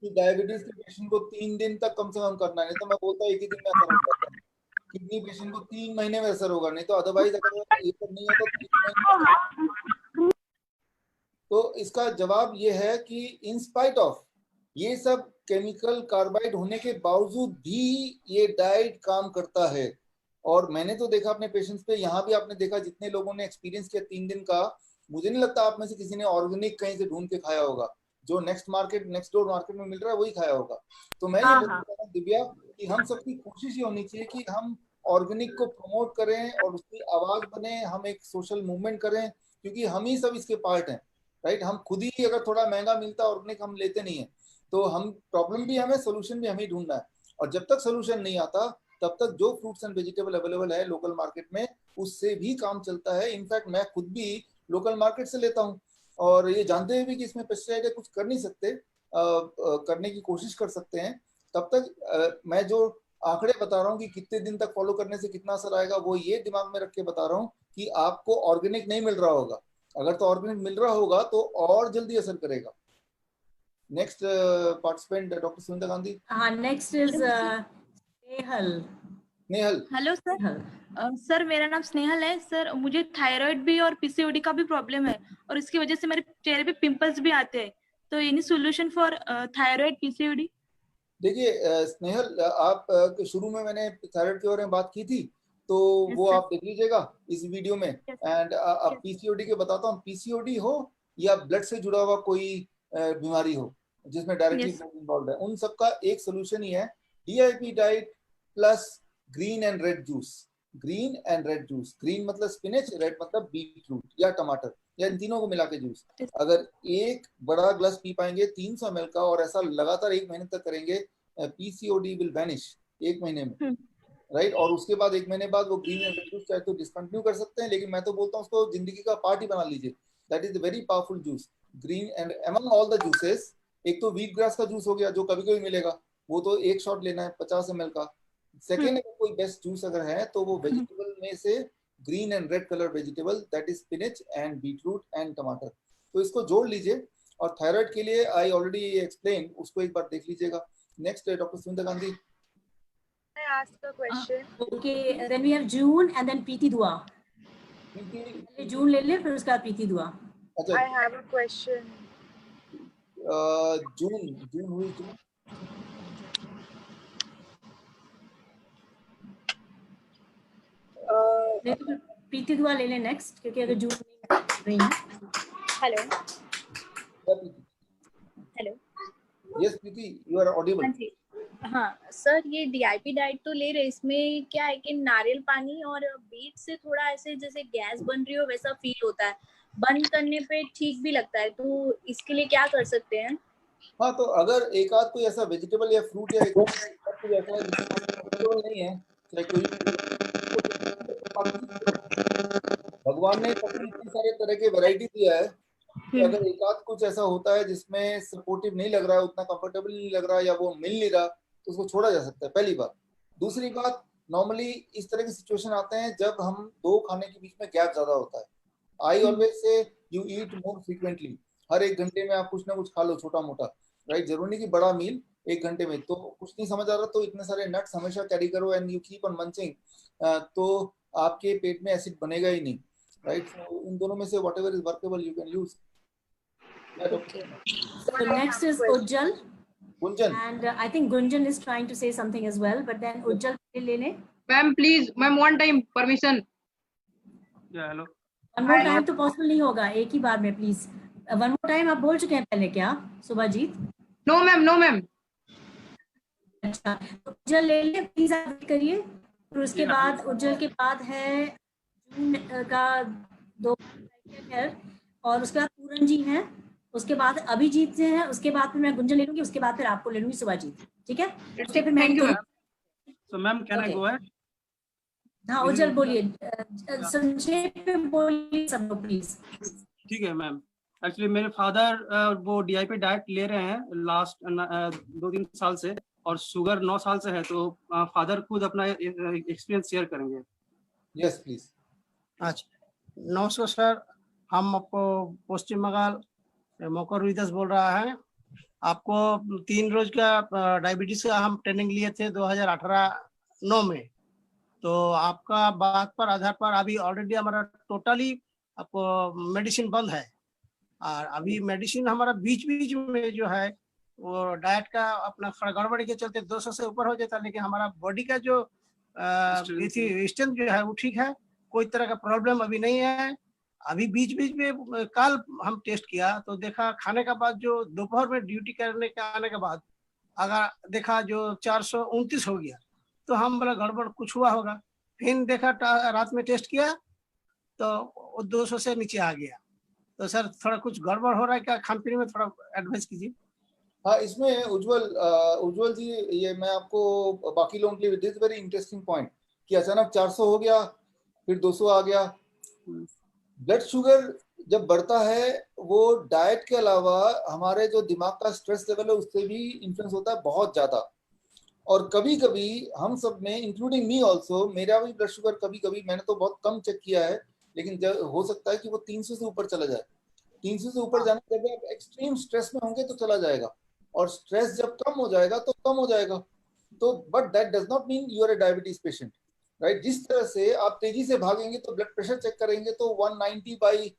कि डायबिटीज के पेशेंट को 3 दिन तक कम से कम करना है, नहीं तो मैं बोलता हूँ 1 ही दिन में असर होता है। किडनी पेशेंट को 3 महीने में असर होगा, नहीं तो अदरवाइज अगर ये सब नहीं है तो 3 महीने। तो इसका जवाब ये है कि इन स्पाइट ऑफ ये सब केमिकल कार्बाइड होने के बावजूद भी ये डाइट काम करता है। और मैंने तो देखा अपने पेशेंट्स पे, यहाँ भी आपने देखा जितने लोगों ने एक्सपीरियंस किया 3 दिन का, मुझे नहीं लगता आप में से किसी ने ऑर्गेनिक कहीं से ढूंढ के खाया होगा। जो नेक्स्ट डोर मार्केट में मिल रहा है वही खाया होगा। तो मैं ये बोलता हूँ दिव्या कि हम सबकी कोशिश ये होनी चाहिए कि हम ऑर्गेनिक को प्रमोट करें और उसकी आवाज बने, हम एक सोशल मूवमेंट करें, क्योंकि हम ही सब इसके पार्ट हैं, राइट। हम खुद ही अगर थोड़ा महंगा मिलता ऑर्गेनिक हम लेते नहीं है, तो हम प्रॉब्लम भी हमें, सोल्यूशन भी हमें ढूंढना है। और जब तक सोल्यूशन नहीं आता तब तक जो फ्रूट्स एंड वेजिटेबल अवेलेबल है लोकल मार्केट में उससे भी काम चलता है। इनफैक्ट मैं खुद भी लोकल मार्केट से लेता हूँ, और ये जानते हुए भी कि इसमें पेस्टिसाइड है, कुछ कर नहीं सकते, करने की कोशिश कर सकते हैं। तब तक मैं जो आंकड़े बता रहा हूँ कि कितने दिन तक फॉलो करने से कितना असर आएगा, वो ये दिमाग में रख के बता रहा हूँ कि आपको ऑर्गेनिक नहीं मिल रहा होगा, अगर तो ऑर्गेनिक मिल रहा होगा तो और जल्दी असर करेगा। Next participant doctor Sunita Gandhi. हाँ, next is Nehal. Hello sir. Sir मेरा नाम स्नेहल है सर। मुझे थायराइड भी और पीसीओडी का भी प्रॉब्लम है और इसकी वजह से मेरे चेहरे पे पिंपल्स भी आते हैं, तो any solution for thyroid PCOD? देखिए स्नेहल, आप शुरू में मैंने थायराइड के बारे में बात की थी, तो वो आप देख लीजिएगा इस वीडियो में। एंड अब पीसीओडी के बताता हूँ। पीसीओडी हो या ब्लड से जुड़ा हुआ कोई बीमारी हो जिसमें डायरेक्टली इन्वॉल्व है, उन सबका एक सोल्यूशन ही है DIP diet plus green and red juice. Green and red juice, green मतलब स्पिनच, रेड मतलब बीटरूट या टमाटर, या इन तीनों को मिला के जूस। अगर एक बड़ा ग्लास पी पाएंगे 300 ml का, और ऐसा लगातार 1 महीने तक करेंगे, पीसीओडी विल वैनिश 1 महीने में, राइट। और उसके बाद 1 महीने बाद वो ग्रीन एंड रेड जूस चाहे तो डिसकंटिन्यू कर सकते हैं, लेकिन मैं तो बोलता हूँ उसको जिंदगी का पार्ट ही बना लीजिए। That is very powerful juice, green and among all the juices. एक तो व्हीट ग्रास का जूस हो गया जो कभी कभी मिलेगा, वो तो 1 शॉट लेना है 50 ml का। सेकेंड कोई बेस्ट जूस अगर है तो वो वेजिटेबल में से green and red colour vegetable, that is spinach and beetroot and टमाटर, तो इसको जोड़ लीजिए। और थायराइड के लिए आई ऑलरेडी एक्सप्लेन, उसको एक बार देख लीजिएगा। Next doctor Sunita Gandhi. Okay, then we have June and then PT Dua. June ले ले, फिर उसके बाद पीटी दुआ। अच्छा, I have a question. जून हुई जून। पीटी दुआ ले ले नेक्स्ट, क्योंकि अगर जून नहीं है। Hello hello. Yes Preeti, you are audible. हाँ सर, ये डीआईपी डाइट तो ले रहे, इसमें क्या है कि नारियल पानी और बीट से थोड़ा ऐसे जैसे गैस बन रही हो वैसा फील होता है, बंद करने पे ठीक भी लगता है, तो इसके लिए क्या कर सकते हैं? हाँ, तो अगर एक आध कोई ऐसा वेजिटेबल या फ्रूट या कोई ऐसा नहीं है, चाहे कोई, भगवान ने इतने सारे तरह के वैरायटी दिया है कि अगर एक आध कुछ ऐसा होता है जिसमें सपोर्टिव नहीं लग रहा है, उतना कंफर्टेबल नहीं लग रहा है, या वो मिल नहीं रहा, तो उसको छोड़ा जा सकता है, पहली बात। दूसरी बात, नॉर्मली इस तरह के सिचुएशन आते हैं जब हम 2 खाने के बीच में गैप ज्यादा होता है। I always say you eat more frequently, हर 1 घंटे में आप कुछ ना कुछ खा लो छोटा मोटा, राइट। जरूरी नहीं कि बड़ा मील, 1 घंटे में, तो कुछ नहीं समझ आ रहा तो इतने सारे नट्स हमेशा कैरी करो and you keep on munching, तो आपके पेट में एसिड बनेगा ही नहीं, राइट? So, इन दोनों में say whatever is workable you can use. Okay. So next is Ujjal. Gunjan. And I think Gunjan is trying to say something as well, but then Ujjal lene. Ma'am, please, ma'am, one time permission. Yeah, hello. One more time तो possible नहीं होगा, एक ही बार में please. One more time आप बोल चुके हैं पहले क्या, Subhajit? No ma'am, no ma'am. अच्छा, उज्जवल ले ले प्लीज, आप वेट करिए. फिर उसके बाद उज्जवल के बाद है जून का 2 है, और उसके बाद पूरन जी हैं, उसके बाद अभिजीत से हैं, उसके बाद फिर मैं गुंजन ले लूंगी, उसके बाद फिर आपको ले लूंगी सुभाजीत, ठीक है? उसके फिर मैं So ma'am, can I go ahead? हाँ उज्जवल बोलिए, संक्षेप में बोलिए सब लोग प्लीज. ठीक है मैम. एक्चुअली मेरे फादर वो डीआईपी डाइट ले रहे हैं लास्ट 2-3 साल से, और शुगर 9 साल से है, तो फादर खुद अपना एक्सपीरियंस शेयर करेंगे. Yes please. अच्छा, नमस्कार सर, हम आपको पश्चिम बंगाल मोकर रुईदास बोल रहा है. आपको 3 रोज का डायबिटीज का हम ट्रेनिंग लिए थे 2018-9 में. तो आपका बात पर आधार पर अभी ऑलरेडी हमारा टोटली आपको मेडिसिन बंद है, और अभी मेडिसिन हमारा बीच बीच में जो है वो डाइट का अपना गड़बड़ी के चलते 200 से ऊपर हो जाता है, लेकिन हमारा बॉडी का जो स्ट्रेंथ जो है वो ठीक है, कोई तरह का प्रॉब्लम अभी नहीं है. अभी बीच बीच में कल हम टेस्ट किया तो देखा खाने के बाद जो दोपहर में ड्यूटी करने के आने के बाद अगर देखा जो 429 हो गया, तो हम बोला गड़बड़ कुछ हुआ होगा. फिर देखा रात में टेस्ट किया तो 200 से नीचे आ गया. तो सर थोड़ा कुछ गड़बड़ हो रहा है क्या, खान पीने में थोड़ा एडवाइस कीजिए. हाँ, इसमें उज्जवल जी, ये मैं आपको बाकी लोगों के लिए दिस वेरी इंटरेस्टिंग पॉइंट कि अचानक 400 हो गया, फिर 200 आ गया. ब्लड शुगर जब बढ़ता है वो डाइट के अलावा हमारे जो दिमाग का स्ट्रेस लेवल है उससे भी इन्फ्लुएंस होता है बहुत ज्यादा. और कभी कभी हम सब में इंक्लूडिंग मी ऑल्सो, मेरा भी ब्लड शुगर कभी कभी, मैंने तो बहुत कम चेक किया है, लेकिन हो सकता है कि वो 300 से ऊपर चला जाए. 300 से ऊपर जाने के बाद एक्सट्रीम स्ट्रेस में होंगे तो चला जाएगा, और स्ट्रेस जब कम हो जाएगा तो कम हो जाएगा. तो but that does not mean you are a diabetes patient, right? जिस तरह से आप तेजी से भागेंगे तो ब्लड प्रेशर चेक करेंगे तो 190 बाई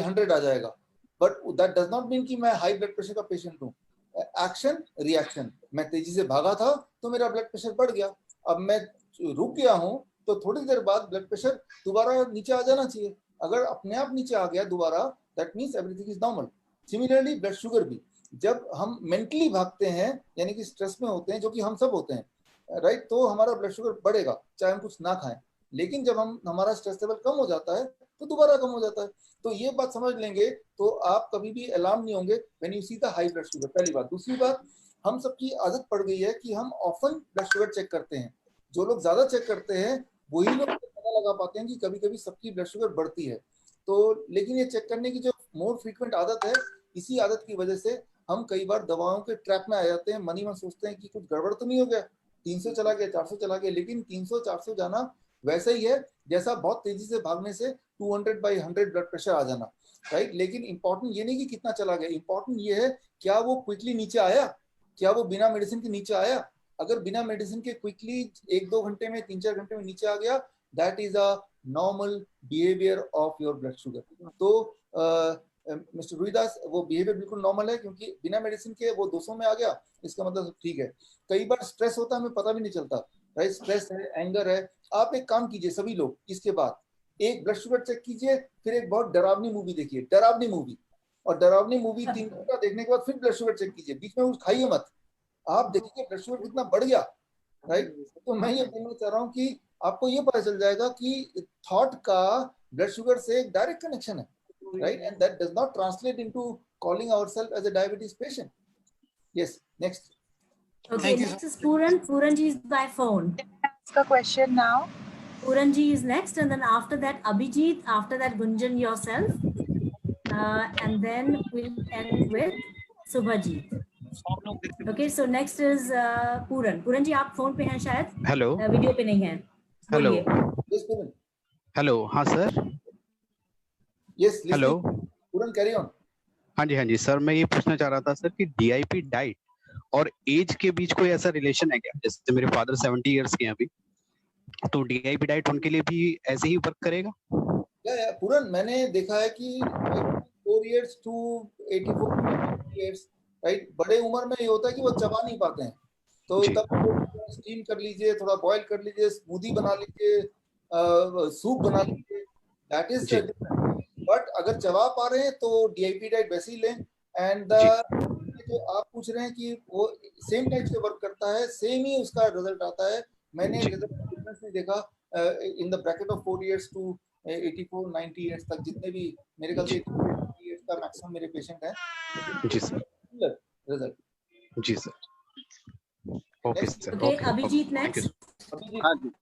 100 आ जाएगा, but that does not mean कि मैं हाई ब्लड प्रेशर का पेशेंट हूँ. एक्शन रिएक्शन, मैं तेजी से भागा था तो मेरा ब्लड प्रेशर बढ़ गया, अब मैं रुक गया हूँ तो थोड़ी देर बाद ब्लड प्रेशर दोबारा नीचे आ जाना चाहिए. अगर अपने आप नीचे आ गया दोबारा, that means everything is normal. Similarly blood sugar भी, जब हम मेंटली भागते हैं यानी कि स्ट्रेस में होते हैं, जो कि हम सब होते हैं, राइट, तो हमारा ब्लड शुगर बढ़ेगा चाहे हम कुछ ना खाएं. लेकिन जब हमारा स्ट्रेस लेवल कम हो जाता है तो दोबारा कम हो जाता है. तो ये बात समझ लेंगे तो आप कभी भी अलार्म नहीं होंगे when you see the high blood sugar. पहली बात. दूसरी बात, हम सबकी आदत पड़ गई है कि हम ऑफन ब्लड शुगर चेक करते हैं. जो लोग ज्यादा चेक करते हैं वही लोग पता लगा पाते हैं कि कभी कभी सबकी ब्लड शुगर बढ़ती है. तो लेकिन ये चेक करने की जो मोर फ्रीक्वेंट आदत है, इसी आदत की वजह से हम कई बार दवाओं के ट्रैप में आ जाते हैं. मनी में सोचते हैं कि कुछ गड़बड़ तो नहीं हो गया, 300 चला गया, 400 चला गया, लेकिन 300-400 जाना वैसा ही है जैसा बहुत तेजी से भागने से 200/100 ब्लड प्रेशर आ जाना, राइट? लेकिन इंपॉर्टेंट ये नहीं कि कितना चला गया, इंपॉर्टेंट ये है क्या वो क्विकली नीचे आया, क्या वो बिना मेडिसिन के नीचे आया. अगर बिना मेडिसिन के क्विकली 1-2 घंटे में, 3-4 घंटे में नीचे आ गया, that is a normal behaviour of your blood sugar. तो मिस्टर रुईदास, वो बिहेवियर बिल्कुल नॉर्मल है, क्योंकि बिना मेडिसिन के वो 200 में आ गया, इसका मतलब ठीक है. कई बार स्ट्रेस होता है, हमें पता भी नहीं चलता, राइट? स्ट्रेस है, एंगर है. आप एक काम कीजिए सभी लोग, इसके बाद एक ब्लड शुगर चेक कीजिए, फिर एक बहुत डरावनी मूवी देखिए, डरावनी मूवी, और डरावनी मूवी 3 घंटा देखने के बाद फिर ब्लड शुगर चेक कीजिए. बीच में कुछ खाइए मत, आप देखिए ब्लड शुगर कितना बढ़ गया, राइट? तो मैं ये बोलना चाह रहा हूँ कि आपको ये पता चल जाएगा कि थॉट का ब्लड शुगर से एक डायरेक्ट कनेक्शन है, right? And that does not translate into calling ourselves as a diabetes patient. Yes, next. Okay, next is Puran. Puran ji is by phone. Ask a question now. Puran ji is next, and then after that Abhijit, after that Gunjan yourself, and then we'll end with Subhajit. Okay, so next is Puran. Puran ji, आप phone पे हैं शायद? Hello. Video पे नहीं हैं. Hello. Yes, Puran. Hello. हाँ sir. Yes. Hello. Puran, carry on. हाँ जी sir, मैं ये पूछना चाह रहा था सर कि डीआईपी डाइट और एज के बीच कोई ऐसा रिलेशन है क्या? जैसे मेरे फादर 70 इयर्स के हैं अभी, तो डीआईपी डाइट उनके लिए भी ऐसे ही वर्क करेगा? या पूरन, मैंने देखा है कि 4 इयर्स टू 84 इयर्स, राइट, बड़े उम्र में ये होता है कि वो चबा नहीं पाते हैं, तो तब स्टीम कर लीजिए, थोड़ा बॉईल कर लीजिए, स्मूदी बना लीजिए, सूप बना लीजिए, दैट इज बट अगर चबा पा रहे हैं तो डीआईपी डाइट वैसे ही लें। एंड जो आप पूछ रहे हैं कि वो सेम टाइप से वर्क करता है, सेम ही उसका रिजल्ट आता है। मैंने रिजल्ट डिफरेंस नहीं देखा in the bracket of 4 years to 84 90 years तक, जितने भी मेरे ख्याल से 80 इयर्स का मैक्सिमम मेरे पेशेंट हैं। जी सर, रिजल्ट। जी sir, okay sir. Okay, Abhijit next. हाँ जी,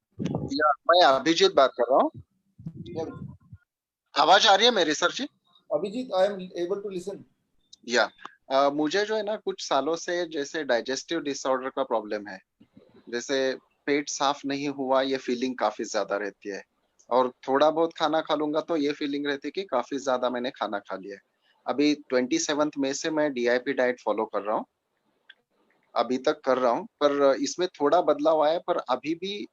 या मैं अभिजीत बात कर रहा हूँ। आवाज आ रही है मेरी sir ji? Abhijeet, I am able to listen. या मुझे जो है ना कुछ सालों से जैसे डाइजेस्टिव डिसऑर्डर का प्रॉब्लम है, जैसे पेट साफ नहीं हुआ, ये फीलिंग काफी ज्यादा रहती है, और थोड़ा बहुत खाना खा लूंगा तो ये फीलिंग रहती है कि काफी ज्यादा मैंने खाना खा लिया है। अभी 27 मई से मैं डीआईपी डाइट फॉलो कर रहा हूँ, अभी तक कर रहा हूँ, पर इसमें थोड़ा बदलाव आया, पर अभी भी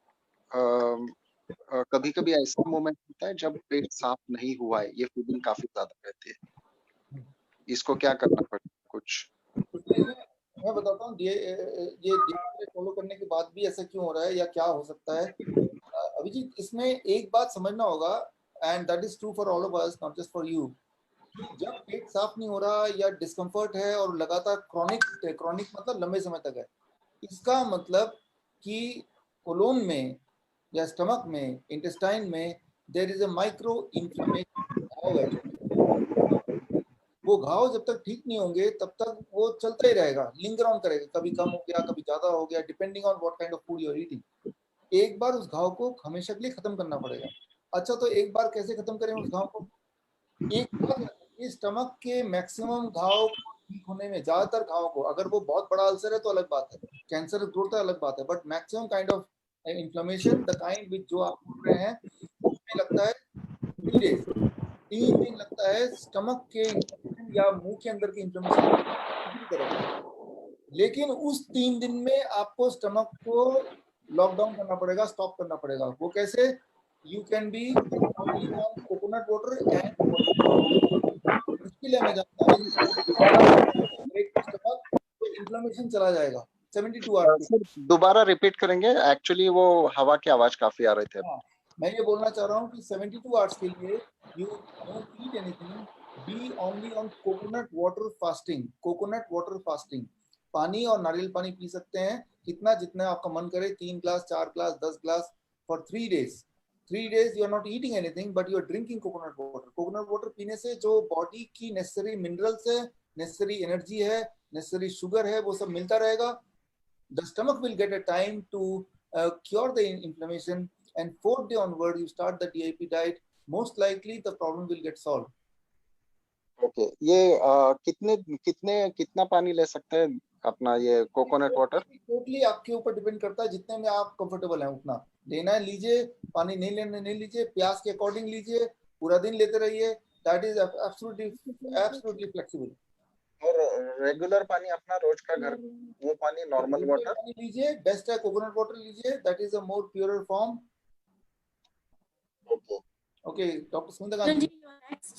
कभी कभी ऐसा मोमेंट होता है जब पेट साफ नहीं हुआ है, ये फीलिंग काफी ज्यादा रहती है। इसको क्या करना पड़ेगा? कुछ मैं बताता हूँ, ये फॉलो करने के बाद भी ऐसा क्यों हो रहा है या क्या हो सकता है। अभिजीत, इसमें एक बात समझना होगा, and that is true for all of us, not just for you. जब पेट साफ नहीं हो रहा या डिस्कम्फर्ट है और लगातार क्रॉनिक मतलब लंबे समय तक है, इसका मतलब कि कोलोन में या स्टमक में, इंटेस्टाइन में there is a micro inflammation घाव है। वो घाव जब तक ठीक नहीं होंगे तब तक वो चलता ही रहेगा, लिंगर ऑन करेगा, कभी कम हो गया, कभी ज्यादा हो गया, depending on what kind of food you are eating. एक बार उस घाव को हमेशा के लिए खत्म करना पड़ेगा। अच्छा, तो एक बार कैसे खत्म करें उस घाव को? एक बार स्टमक के मैक्सिमम घाव ठीक होने में, ज्यादातर घाव को, अगर वो बहुत बड़ा अल्सर है तो अलग बात है, कैंसर ग्रोथ है अलग बात है, but maximum kind of inflammation, the kind which जो आप बोल रहे हैं, उसमें लगता है 3 डेज, 3 दिन लगता है स्टमक के या मुंह के अंदर की इन्फ्लेमेशन। लेकिन उस 3 दिन में आपको स्टमक को लॉकडाउन करना पड़ेगा, स्टॉप करना पड़ेगा। वो कैसे? You can be only on coconut water and इसके लिए मैं जानता हूँ इन्फ्लेमेशन चला जाएगा 72 आवर्स। दोबारा रिपीट करेंगे? एक्चुअली वो हवा की आवाज काफी आ रहे थे। मैं ये बोलना चाह रहा हूँ कि 72 आवर्स के लिए you don't eat anything, be only on coconut water fasting. Coconut water fasting, पानी और नारियल पानी पी सकते हैं कितना जितना आपका मन करे, 3 glass, 4 glass, 10 glass for 3 days. 3 days you are not eating anything but you are drinking coconut water. Coconut water पीने से जो बॉडी की नेसेसरी मिनरल्स है, नेसेसरी एनर्जी है, नेसेसरी शुगर है, वो सब मिलता रहेगा। The stomach will get a time to cure the inflammation, and 4th day onward you start the DIP diet, most likely the problem will get solved. Okay, ये कितना पानी ले सकते हैं अपना ये कोकोनट वाटर? टोटली आपके ऊपर डिपेंड करता है, जितने में आप कंफर्टेबल हैं उतना लेना है लीजिए, पानी नहीं लेना नहीं लीजिए, प्यास के अकॉर्डिंग लीजिए, पूरा दिन लेते रहिए, दैट इज एब्सोल्युटली फ्लेक्सिबल। और रेगुलर पानी अपना रोज का घर, वो पानी नॉर्मल वाटर पानी लीजिए, बेस्ट है कोकोनट वाटर लीजिए, that is a more purer form. Okay, Dr. Sundar Gandhi. Gunjan ji, you are next.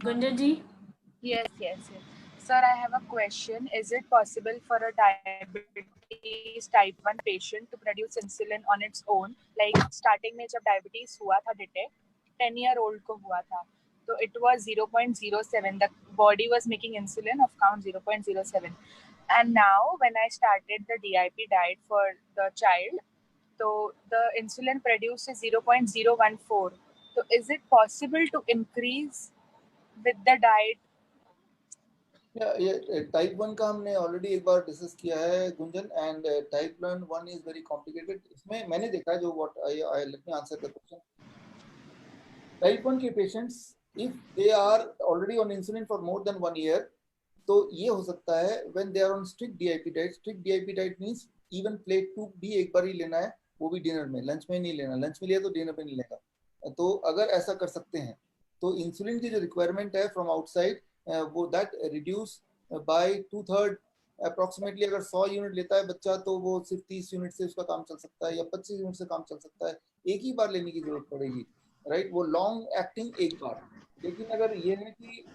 Gunjan ji. Yes. Sir, I have a question. Is it possible for a diabetes type 1 patient to produce insulin on its own? Like starting में जब diabetes हुआ था detect, 10-year-old को हुआ था, तो it was 0.07. The body was making insulin of count 0.07. And now when I started the DIP diet for the child, so the insulin produced is 0.014. So is it possible to increase with the diet? ये type 1 का हमने already एक बार discuss किया है Gunjan, and type 1 is very complicated. इसमें मैंने देखा है जो what I let me answer the question. Type 1 के patients if they are already on insulin for more than 1 year, तो ये हो सकता है when they are on strict DIP diet. Strict DIP diet means even plate 2 भी एक बार ही लेना है, वो भी डिनर में, लंच में नहीं लेना, लंच में लिया तो डिनर में नहीं लेगा। तो अगर ऐसा कर सकते हैं तो इंसुलिन की जो रिक्वायरमेंट है फ्रॉम आउटसाइड वो दैट रिड्यूस बाय 2/3 अप्रोक्सीमेटली। अगर 100 यूनिट लेता है बच्चा तो वो सिर्फ 30 यूनिट से उसका काम चल सकता है या 25 यूनिट से काम चल सकता है, एक ही बार लेने की जरूरत पड़ेगी, राइट। वो लॉन्ग एक्टिंग एक बार। लेकिन अगर ये है कि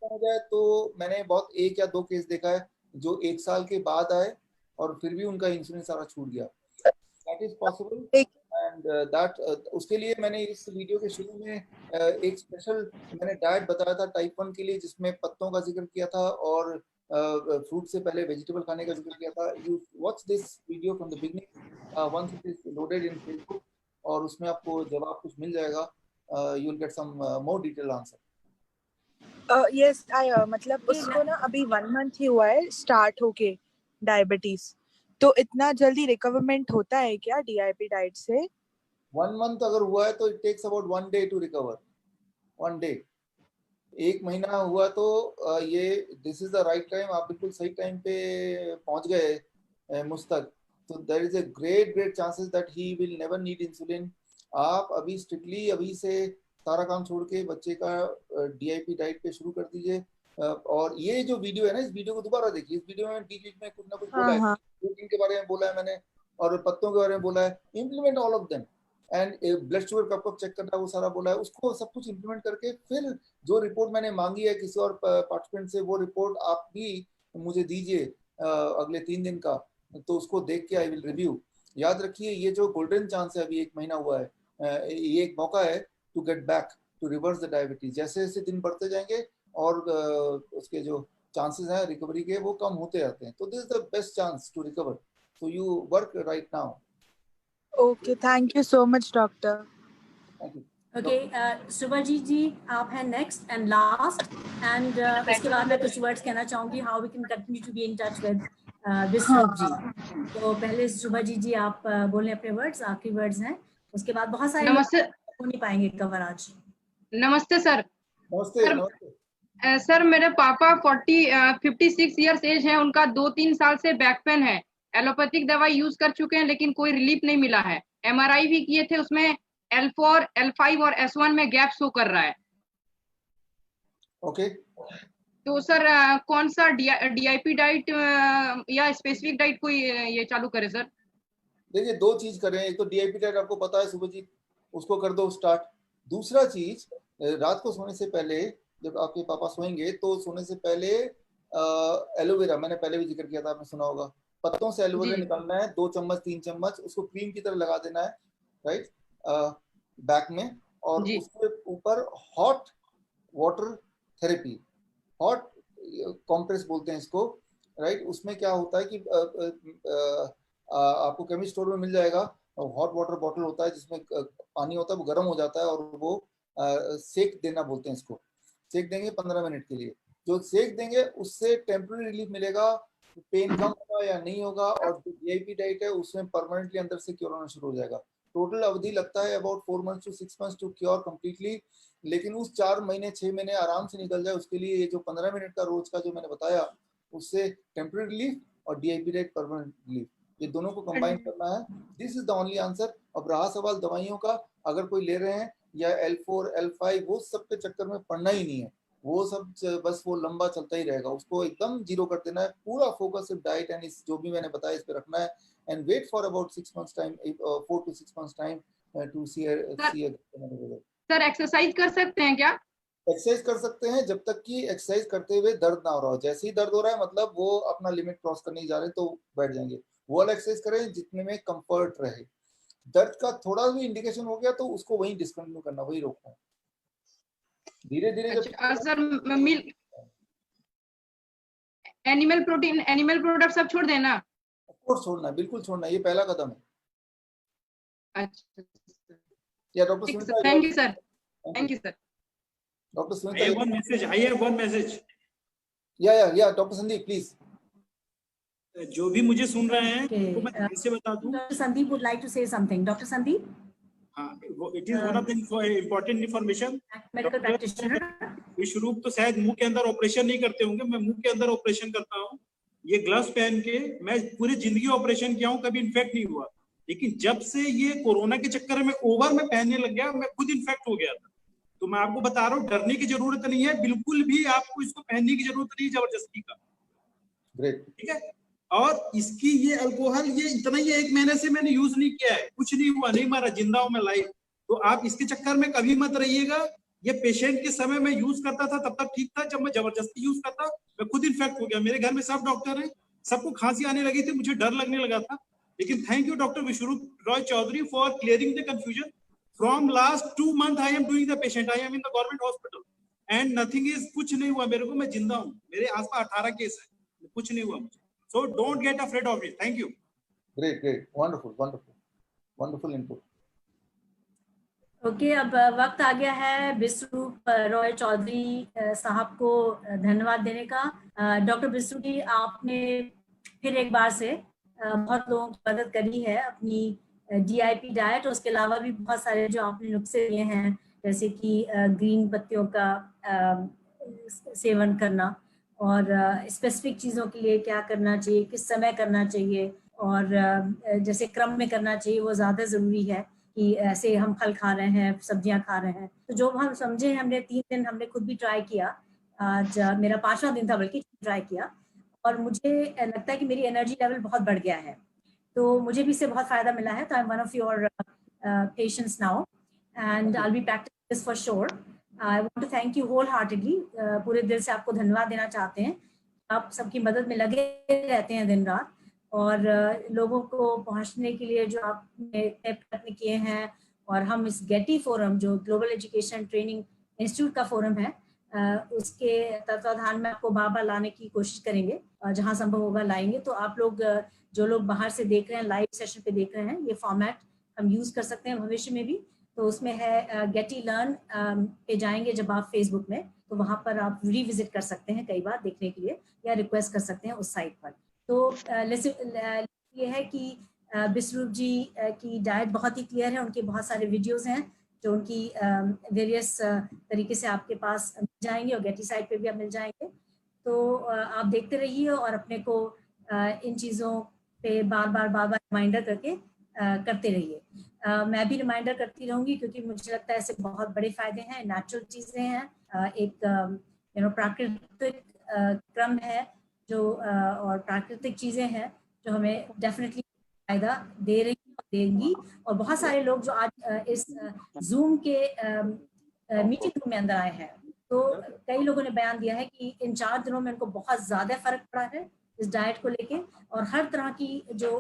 हो जाए तो मैंने बहुत 1 या 2 केस देखा है जो 1 साल के बाद आए और फिर भी उनका इंसुलिन सारा छूट गया। That is possible and that उसके लिए मैंने इस वीडियो के शुरू में एक स्पेशल मैंने डाइट बताया था टाइप 1 के लिए, जिसमें पत्तों का जिक्र किया था और फ्रूट से पहले वेजिटेबल खाने का जिक्र किया था। You watch this video from the beginning once it is loaded in Facebook, और उसमें आपको जवाब कुछ मिल जाएगा। You will get some more detail answer. Yes मतलब उसको ना अभी 1 मंथ ही हुआ है स्टार्ट होके डायबिटीज, तो इतना जल्दी रिकवरमेंट होता है क्या डीआईपी डाइट से? 1 मंथ अगर हुआ है तो it takes about 1 day to recover. 1 day, 1 महीना हुआ तो ये this is the right time. आप बिल्कुल सही टाइम पे पहुंच गए मुझ तक। तो there is a great chances that he will never need insulin. आप अभी स्ट्रिक्टली अभी से सारा काम छोड़ के बच्चे का डीआईपी डाइट पे शुरू कर दीजिए। और ये जो वीडियो है ना, इस वीडियो को दोबारा देखिए। इस वीडियो में बीच में कुछ ना कुछ बोला है, प्रोटीन के बारे में बोला है मैंने और पत्तों के बारे में बोला है। Implement all of them and blood sugar कब कब चेक करना है वो सारा बोला है। उसको सब कुछ इम्प्लीमेंट करके फिर जो रिपोर्ट मैंने मांगी है किसी और पार्टिसिपेंट से, वो रिपोर्ट आप भी मुझे दीजिए अगले 3 दिन का, तो उसको देख के आई विल रिव्यू। याद रखिए ये जो गोल्डन चांस है, अभी 1 महीना हुआ है, ये एक मौका है to get back to reverse the diabetes. जैसे जैसे दिन बढ़ते जाएंगे और उसके जो चांसेस हैं रिकवरी के वो कम होते जाते हैं। तो this is the best chance to recover, so you work right now. Okay, thank you so much doctor. Thank you. Okay, Subhajit ji आप हैं नेक्स्ट एंड लास्ट, एंड उसके बाद मैं कुछ वर्ड्स कहना चाहूंगी how we can continue to be in touch with Vishwaroop ji. तो पहले सुभाजीत जी आप बोलें अपने वर्ड्स, आखिरी वर्ड्स हैं। उसके बाद बहुत सारे नमस्ते हो नहीं पाएंगे कवर आज। नमस्ते सर। नमस्ते सर मेरे पापा 56 इयर्स एज है, उनका 2-3 साल से बैक पेन है। एलोपैथिक दवाई यूज कर चुके हैं लेकिन कोई रिलीफ नहीं मिला है। एमआरआई भी किए थे, उसमें L4, L5 और S1 में गैप शो कर रहा है। ओके तो सर कौन सा डीआईपी डाइट या स्पेसिफिक डाइट कोई ये चालू करे सर? देखिए 2 चीज करें। एक तो डीआईपी डाइट आपको पता है सुभाजीत, उसको कर दो स्टार्ट। दूसरा चीज, रात को सोने से पहले जब आपके पापा सोएंगे तो सोने से पहले एलोवेरा, मैंने पहले भी जिक्र किया था, आपने सुना होगा, पत्तों से एलोवेरा निकालना है 2 चम्मच 3 चम्मच, उसको क्रीम की तरह लगा देना है राइट बैक में, और उसके ऊपर hot water therapy, hot compress बोलते हैं इसको राइट। उसमें क्या होता है कि आपको केमिस्ट स्टोर में मिल जाएगा, हॉट वाटर बॉटल होता है जिसमें पानी होता है, वो गर्म हो जाता है और वो सेक देना बोलते हैं इसको। सेक देंगे 15 मिनट के लिए, जो सेक देंगे उससे टेम्पररी रिलीफ मिलेगा, पेन कम होगा या नहीं होगा, और जो डीआईपी डाइट है उसमें परमानेंटली अंदर से क्योर होना शुरू हो जाएगा। टोटल अवधि लगता है about 4 months to 6 months to cure completely, लेकिन उस 4 महीने 6 महीने आराम से निकल जाए उसके लिए ये जो 15 मिनट का रोज का जो मैंने बताया, उससे टेम्पररी रिलीफ और डीआईपी डाइट परमानेंट रिलीफ, ये दोनों को कंबाइन करना है। This is the only answer. अब रहा सवाल दवाइयों का, अगर कोई ले रहे हैं या L4 L5 वो सब के चक्कर में पड़ना ही नहीं है, वो सब बस वो लंबा चलता ही रहेगा, उसको एकदम जीरो कर देना है। पूरा फोकस सिर्फ डाइट एंड इस जो भी मैंने बताया इस पे रखना है, and wait for about 6 months time, 4 to 6 months time to see sir exercise कर सकते हैं क्या? एक्सरसाइज कर सकते हैं जब तक कि एक्सरसाइज करते हुए दर्द ना हो रहा हो। जैसे ही दर्द हो रहा है मतलब वो अपना लिमिट क्रॉस करने जा रहे हैं तो बैठ जाएंगे। वो वाला एक्सरसाइज करें जितने में कंफर्ट रहे। दर्द का थोड़ा भी इंडिकेशन हो गया तो उसको वहीं डिस्कंटिन्यू करना, वही रोकना है धीरे धीरे। Sir milk, animal protein, animal product सब छोड़ देना? ऑफ कोर्स छोड़ना है, बिल्कुल छोड़ना है, ये पहला कदम है। अच्छा या doctor Sunita, thank you sir, thank you sir. Doctor Sunita, I have one message. या डॉक्टर संदीप प्लीज। जो भी मुझे सुन रहे हैं उनको मैं कैसे बता दूं? Doctor Sandeep would like to say something. Doctor Sandeep, हाँ, it is one of the important information. Medical practitioner Vishwaroop तो शायद मुंह के अंदर ऑपरेशन नहीं करते होंगे, मैं मुंह के अंदर ऑपरेशन करता हूँ। ये ग्लव्स पहन के मैं पूरी जिंदगी ऑपरेशन किया हूँ, कभी इन्फेक्ट नहीं हुआ। लेकिन जब से ये कोरोना के चक्कर में ओवर में पहनने लग गया, मैं खुद इन्फेक्ट हो गया था। तो मैं आपको बता रहा हूँ डरने की जरूरत नहीं है, बिल्कुल भी आपको इसको पहनने की जरूरत नहीं जबरदस्ती का। ग्रेट। ठीक है। और इसकी ये अल्कोहल ये इतना ही 1 महीने से मैंने यूज नहीं किया है, कुछ नहीं हुआ, नहीं मारा, जिंदा हूं मैं लाइव। तो आप इसके चक्कर में कभी मत रहिएगा। ये पेशेंट के समय में यूज करता था तब तक ठीक था, जब मैं जबरदस्ती यूज करता मैं खुद इन्फेक्ट हो गया। मेरे घर में सब डॉक्टर हैं, सबको खांसी आने लगी थी, मुझे डर लगने लगा था। लेकिन thank you doctor Vishwaroop Roy Chowdhury for clearing the confusion. From last 2 months I am doing the patient, I am in the government hospital and nothing is, कुछ नहीं हुआ मेरे को, मैं जिंदा हूँ। मेरे आसपास 18 केस है, कुछ नहीं हुआ मुझे। So don't get afraid of it. Thank you. Great, great, wonderful, wonderful, wonderful input. Okay, अब वक्त आ गया है विश्वरूप रॉय चौधरी साहब को धन्यवाद देने का। डॉक्टर विश्वरूप जी, आपने फिर एक बार से बहुत लोगों की मदद करी है अपनी DIP डाइट, और उसके अलावा भी बहुत सारे जो आपने नुस्खे दिए हैं, जैसे कि ग्रीन पत्तियों का सेवन करना, और स्पेसिफिक चीज़ों के लिए क्या करना चाहिए, किस समय करना चाहिए, और जैसे क्रम में करना चाहिए, वो ज़्यादा ज़रूरी है कि ऐसे हम फल खा रहे हैं, सब्जियां खा रहे हैं। तो जो हम समझे, हमने 3 दिन हमने खुद भी ट्राई किया, आज मेरा 5वां दिन था बल्कि ट्राई किया, और मुझे लगता है कि मेरी एनर्जी लेवल बहुत बढ़ गया है, तो मुझे भी इससे बहुत फ़ायदा मिला है। तो I am one of your patients now and I will be practising this for sure. I want to thank you whole heartedly, पूरे दिल से आपको धन्यवाद देना चाहते हैं। आप सबकी मदद में लगे रहते हैं दिन रात, और लोगों को पहुंचने के लिए जो आपने प्रयत्न किए हैं, और हम इस गेटी फोरम जो ग्लोबल एजुकेशन ट्रेनिंग इंस्टीट्यूट का फोरम है, उसके तत्वाधान में आपको बार-बार लाने की कोशिश करेंगे, और जहां संभव होगा लाएंगे। तो आप लोग जो लोग बाहर से देख रहे हैं, लाइव सेशन पे देख रहे हैं, ये फॉर्मेट हम यूज कर सकते हैं भविष्य में भी। तो उसमें है गेटी लर्न पे जाएंगे जब आप फेसबुक में, तो वहां पर आप रिविजिट कर सकते हैं कई बार देखने के लिए, या रिक्वेस्ट कर सकते हैं उस साइट पर। तो ये है कि विश्वरूप जी की डाइट बहुत ही क्लियर है, उनके बहुत सारे वीडियोस हैं जो उनकी वेरियस तरीके से आपके पास मिल जाएंगे, और गेटी साइट पे भी आप मिल जाएंगे। तो आप देखते रहिए और अपने को इन चीज़ों पे बार बार रिमाइंडर करके करते रहिए। मैं भी रिमाइंडर करती रहूंगी, क्योंकि मुझे लगता है ऐसे बहुत बड़े फायदे हैं, नेचुरल चीज़ें हैं, एक प्राकृतिक क्रम है जो और प्राकृतिक चीज़ें हैं जो हमें डेफिनेटली फायदा दे रही देंगी। और बहुत सारे लोग जो आज इस जूम के मीटिंग रूम में अंदर आए हैं, तो कई लोगों ने बयान दिया है कि इन 4 दिनों में उनको बहुत ज़्यादा फर्क पड़ा है इस डाइट को लेके, और हर तरह की जो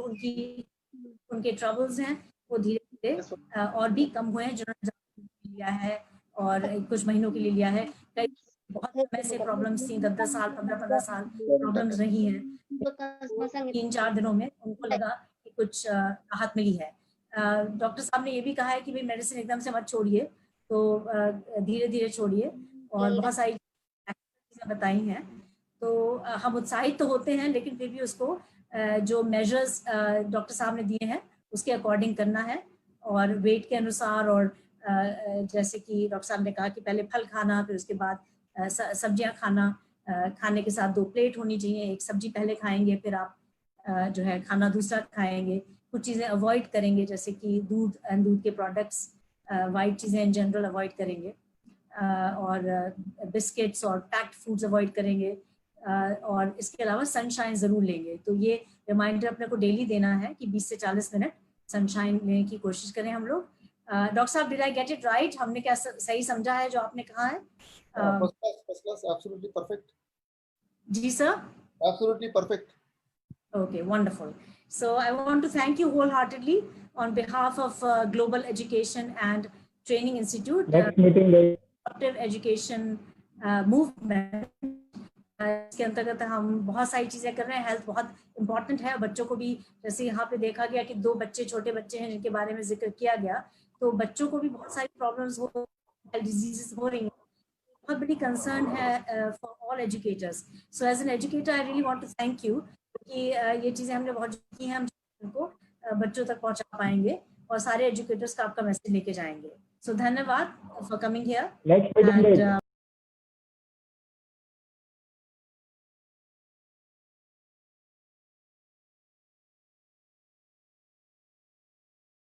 उनके ट्रबल्स हैं वो धीरे धीरे और भी कम हुए हैं, जिन्होंने लिया है और कुछ महीनों के लिए लिया है। कई बहुत समय से प्रॉब्लम्स थी, 10-10 साल 15-15 साल प्रॉब्लम्स रही हैं, 3-4 दिनों में उनको लगा कि कुछ राहत मिली है। डॉक्टर साहब ने ये भी कहा है कि भाई मेडिसिन एकदम से मत छोड़िए, तो धीरे धीरे छोड़िए, और बहुत सारी चीज़ें बताई हैं। तो हम उत्साहित तो होते हैं, लेकिन फिर भी उसको जो मेजर्स डॉक्टर साहब ने दिए हैं उसके अकॉर्डिंग करना है, और वेट के अनुसार, और जैसे कि डॉक्टर साहब ने कहा कि पहले फल खाना, फिर उसके बाद सब्जियां खाना, खाने के साथ 2 प्लेट होनी चाहिए, एक सब्जी पहले खाएंगे, फिर आप जो है खाना दूसरा खाएंगे। कुछ चीज़ें अवॉइड करेंगे, जैसे कि दूध के प्रोडक्ट्स, वाइट चीज़ें इन जनरल अवॉइड करेंगे, और बिस्किट्स और पैक्ड फूड्स अवॉइड करेंगे, और इसके अलावा सनशाइन ज़रूर लेंगे। तो ये रिमाइंडर अपने को डेली देना है कि 20 से 40 मिनट सनशाइन लेने की कोशिश करें हम लोग। डॉक्टर साहब, did I get it right? हमने क्या सही समझा है जो आपने कहा है? First class, absolutely perfect. जी sir, Absolutely perfect. Okay, wonderful. So I want to thank you wholeheartedly on behalf of Global Education and Training Institute, Adaptive Education Movement। इसके अंतर्गत हम बहुत सारी चीजें कर रहे हैं। हेल्थ बहुत इंपॉर्टेंट है, बच्चों को भी, जैसे यहाँ पे देखा गया कि 2 बच्चे, छोटे बच्चे हैं जिनके बारे में जिक्र किया गया, तो बच्चों को भी बहुत सारी प्रॉब्लम्स हो, डिजीजेस हो रही हैं, बहुत बड़ी कंसर्न है for all educators. So as an educator I really want to thank you, क्योंकि ये चीज़ें हमने बहुत की हैं, हम उनको बच्चों तक पहुंचा पाएंगे, और सारे एजुकेटर्स का आपका मैसेज लेके जाएंगे। सो धन्यवाद फॉर कमिंग हियर।